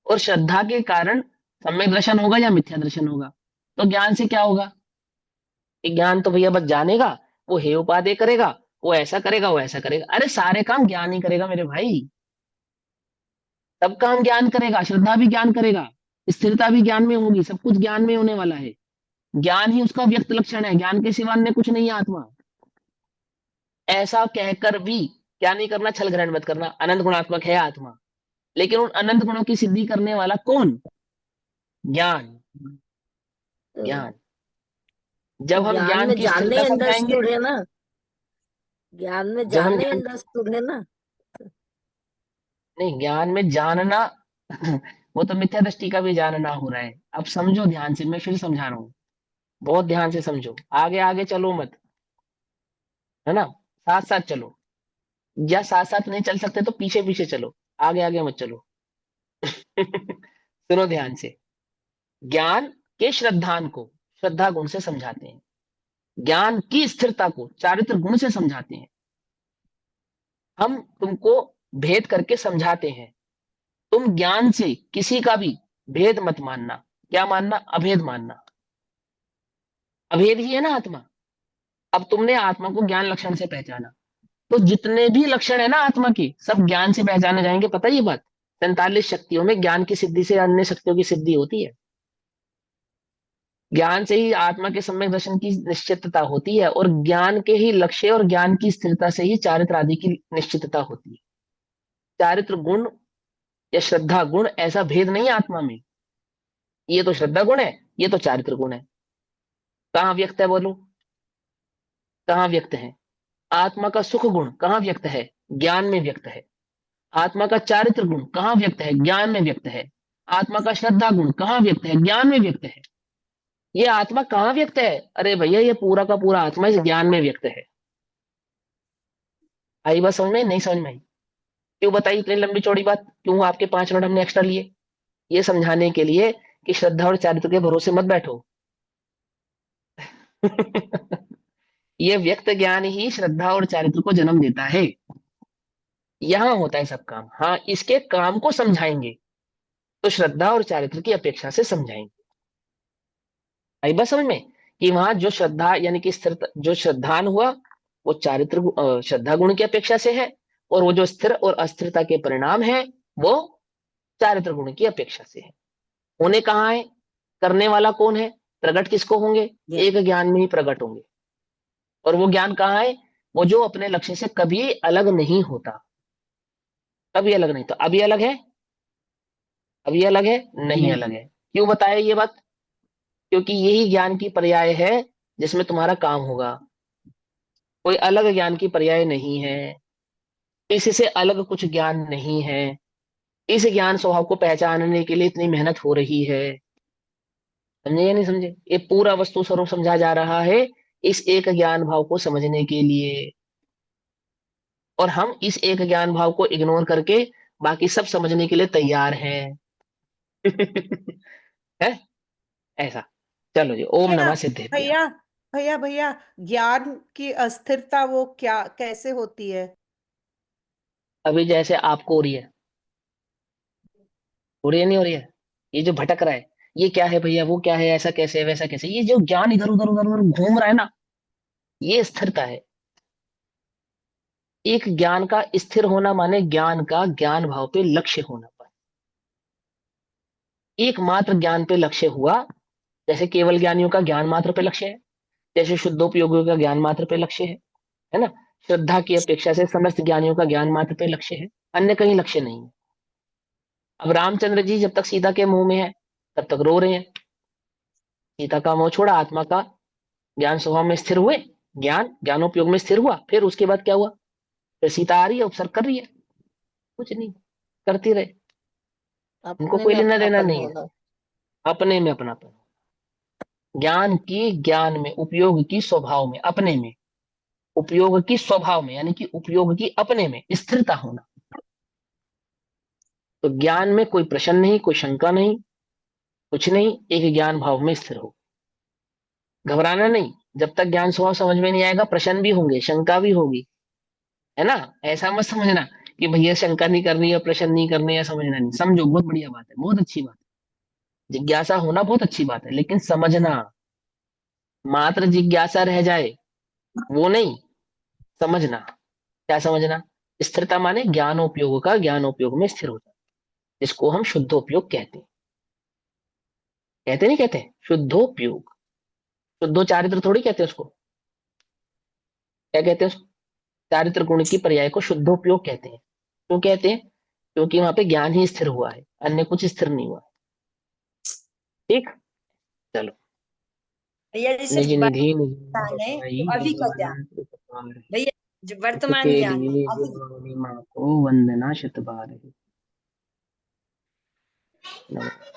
और श्रद्धा के कारण सम्यक दर्शन होगा या मिथ्या दर्शन होगा। तो ज्ञान से क्या होगा? कि ज्ञान तो भैया बस जानेगा, वो हे उपादेय करेगा, वो ऐसा करेगा, वो ऐसा करेगा। अरे सारे काम ज्ञान ही करेगा मेरे भाई, सब काम ज्ञान करेगा। श्रद्धा भी ज्ञान करेगा, स्थिरता भी ज्ञान में होगी, सब कुछ ज्ञान में होने वाला है। ज्ञान ही उसका व्यक्त लक्षण है, ज्ञान के सिवा अन्य कुछ नहीं है आत्मा। ऐसा कहकर भी क्या नहीं करना? छल ग्रहण मत करना। अनंत गुणात्मक है आत्मा, लेकिन उन अनंत गुणों की सिद्धि करने वाला कौन? ज्ञान। तो ज्ञान। जब हम ज्ञान ज्ञान में की जानना स्थिरता ही समझाएंगे, अंडरस्टूड है ना, ज्ञान में जब हम जानना ही ज्ञान अंडरस्टूड है ना। नहीं, ज्ञान में जानना वो तो मिथ्या दृष्टि का भी जानना हो रहा है। अब समझो ध्यान से, मैं फिर समझा रहा हूँ, बहुत ध्यान से समझो। आगे आगे चलो मत, है ना, साथ साथ चलो, या साथ साथ नहीं चल सकते तो पीछे पीछे चलो, आगे आगे मत चलो। सुनो ध्यान से। ज्ञान के श्रद्धान को श्रद्धा गुण से समझाते हैं, ज्ञान की स्थिरता को चारित्र गुण से समझाते हैं। हम तुमको भेद करके समझाते हैं, तुम ज्ञान से किसी का भी भेद मत मानना। क्या मानना? अभेद मानना। अभेद ही है ना आत्मा। अब तुमने आत्मा को ज्ञान लक्षण से पहचाना, तो जितने भी लक्षण है ना आत्मा के, सब ज्ञान से पहचाने जाएंगे। पता है ये बात? 47 शक्तियों में ज्ञान की सिद्धि से अन्य शक्तियों की सिद्धि होती है। ज्ञान से ही आत्मा के सम्यक दर्शन की निश्चितता होती है, और ज्ञान के ही लक्ष्य और ज्ञान की स्थिरता से ही चारित्र आदि की निश्चितता होती है। चारित्र गुण या श्रद्धा गुण ऐसा भेद नहीं है आत्मा में। ये तो श्रद्धा गुण है, ये तो चारित्र गुण है। कहाँ व्यक्त है बोलो? कहाँ व्यक्त है? आत्मा का सुख गुण कहाँ व्यक्त है? ज्ञान में व्यक्त है। आत्मा का चारित्र गुण कहाँ व्यक्त है? ज्ञान में व्यक्त है। आत्मा का श्रद्धा गुण कहाँ व्यक्त है? ज्ञान में व्यक्त है। ये आत्मा कहाँ व्यक्त है? अरे भैया ये पूरा का पूरा आत्मा इस ज्ञान में व्यक्त है। आई बात समझ में? नहीं समझ में आई? क्यों बताई इतनी लंबी चौड़ी बात? क्यों आपके 5 मिनट हमने एक्स्ट्रा लिए? ये समझाने के लिए कि श्रद्धा और चारित्र के भरोसे मत बैठो। ये व्यक्त ज्ञान ही श्रद्धा और चारित्र को जन्म देता है। यहां होता है सब काम। हाँ, इसके काम को समझाएंगे तो श्रद्धा और चारित्र की अपेक्षा से समझाएंगे। आई बात समझ में? कि वहां जो श्रद्धा यानी कि स्थिर जो श्रद्धान हुआ, वो श्रद्धा गुण की अपेक्षा से है, और वो जो स्थिर और अस्थिरता के परिणाम है, वो चारित्र गुण की अपेक्षा से है। होने कहाँ है? करने वाला कौन है? प्रकट किसको होंगे? एक ज्ञान में ही प्रकट होंगे। और वो ज्ञान कहाँ है? वो जो अपने लक्ष्य से कभी अलग नहीं होता। कभी अलग नहीं। तो अभी अलग है? अभी अलग है? नहीं अलग है। क्यों बताया ये बात? क्योंकि यही ज्ञान की पर्याय है जिसमें तुम्हारा काम होगा। कोई अलग ज्ञान की पर्याय नहीं है, इससे अलग कुछ ज्ञान नहीं है। इस ज्ञान स्वभाव को पहचानने के लिए इतनी मेहनत हो रही है। समझे या नहीं समझे? ये पूरा वस्तु स्वरूप समझा जा रहा है इस एक ज्ञान भाव को समझने के लिए, और हम इस एक ज्ञान भाव को इग्नोर करके बाकी सब समझने के लिए तैयार हैं। है ऐसा। चलो जी, ओम भैया नमः सिद्धेभ्यः। भैया भैया भैया, ज्ञान की अस्थिरता वो क्या कैसे होती है? अभी जैसे आपको हो रही है, हो रही है नहीं हो रही है, ये जो भटक रहा है, ये क्या है भैया, वो क्या है, ऐसा कैसे है, वैसा कैसे, ये जो ज्ञान इधर उधर उधर उधर घूम रहा है ना, ये स्थिरता है। एक ज्ञान का स्थिर होना माने ज्ञान का ज्ञान भाव पे लक्ष्य होना पर एकमात्र ज्ञान पे लक्ष्य हुआ। जैसे केवल ज्ञानियों का ज्ञान मात्र पे लक्ष्य है, जैसे शुद्धोपयोगियों का ज्ञान मात्र पे लक्ष्य है ना। श्रद्धा की अपेक्षा से समस्त ज्ञानियों का ज्ञान मात्र पे लक्ष्य है, अन्य कहीं लक्ष्य नहीं है। अब रामचंद्र जी जब तक सीता के मुंह में है तब तक रो रहे हैं, सीता का मोह छोड़ा, आत्मा का ज्ञान स्वभाव में स्थिर हुए, ज्ञानोपयोग में स्थिर हुआ, फिर उसके बाद क्या हुआ, फिर सीता आ रही है, उपसर्ग कर रही है, कुछ नहीं, करती रहे, उनको अपने कोई में लेना देना अपनापन नहीं है। होना। अपने में अपनापन, ज्ञान की ज्ञान में, उपयोग की स्वभाव में, अपने में, उपयोग की स्वभाव में, यानी कि उपयोग की अपने में स्थिरता होना। तो ज्ञान में कोई प्रश्न नहीं, कोई शंका नहीं, कुछ नहीं, एक ज्ञान भाव में स्थिर हो। घबराना नहीं, जब तक ज्ञान स्वभाव समझ में नहीं आएगा प्रश्न भी होंगे, शंका भी होगी, है ना। ऐसा मत समझना कि भैया शंका नहीं करनी है, प्रश्न नहीं करने, या समझना नहीं, समझो, बहुत बढ़िया बात है, बहुत अच्छी बात है, जिज्ञासा होना बहुत अच्छी बात है, लेकिन समझना, मात्र जिज्ञासा रह जाए वो नहीं, समझना। क्या समझना? स्थिरता माने ज्ञानोपयोग का ज्ञानोपयोग में स्थिर हो जाए, जिसको हम शुद्धोपयोग कहते हैं। कहते नहीं कहते शुद्धोपयोग, शुद्धो चारित्र थोड़ी कहते हैं उसको, क्या कहते हैं उसको? चारित्र गुण की पर्याय को शुद्धोपयोग कहते हैं। क्यों कहते हैं? क्योंकि वहां पे ज्ञान ही स्थिर हुआ है, अन्य कुछ स्थिर नहीं हुआ। ठीक, चलो। भैया जी निज सिर्फ निधि निज ज्ञान है सहाई तो अभी का ज्ञान, अनंत कृपाल है। भैया जो इसके वर्तमान ज्ञान है लिए अभी। गुरु माँ को वंदना शत बार है। नमः।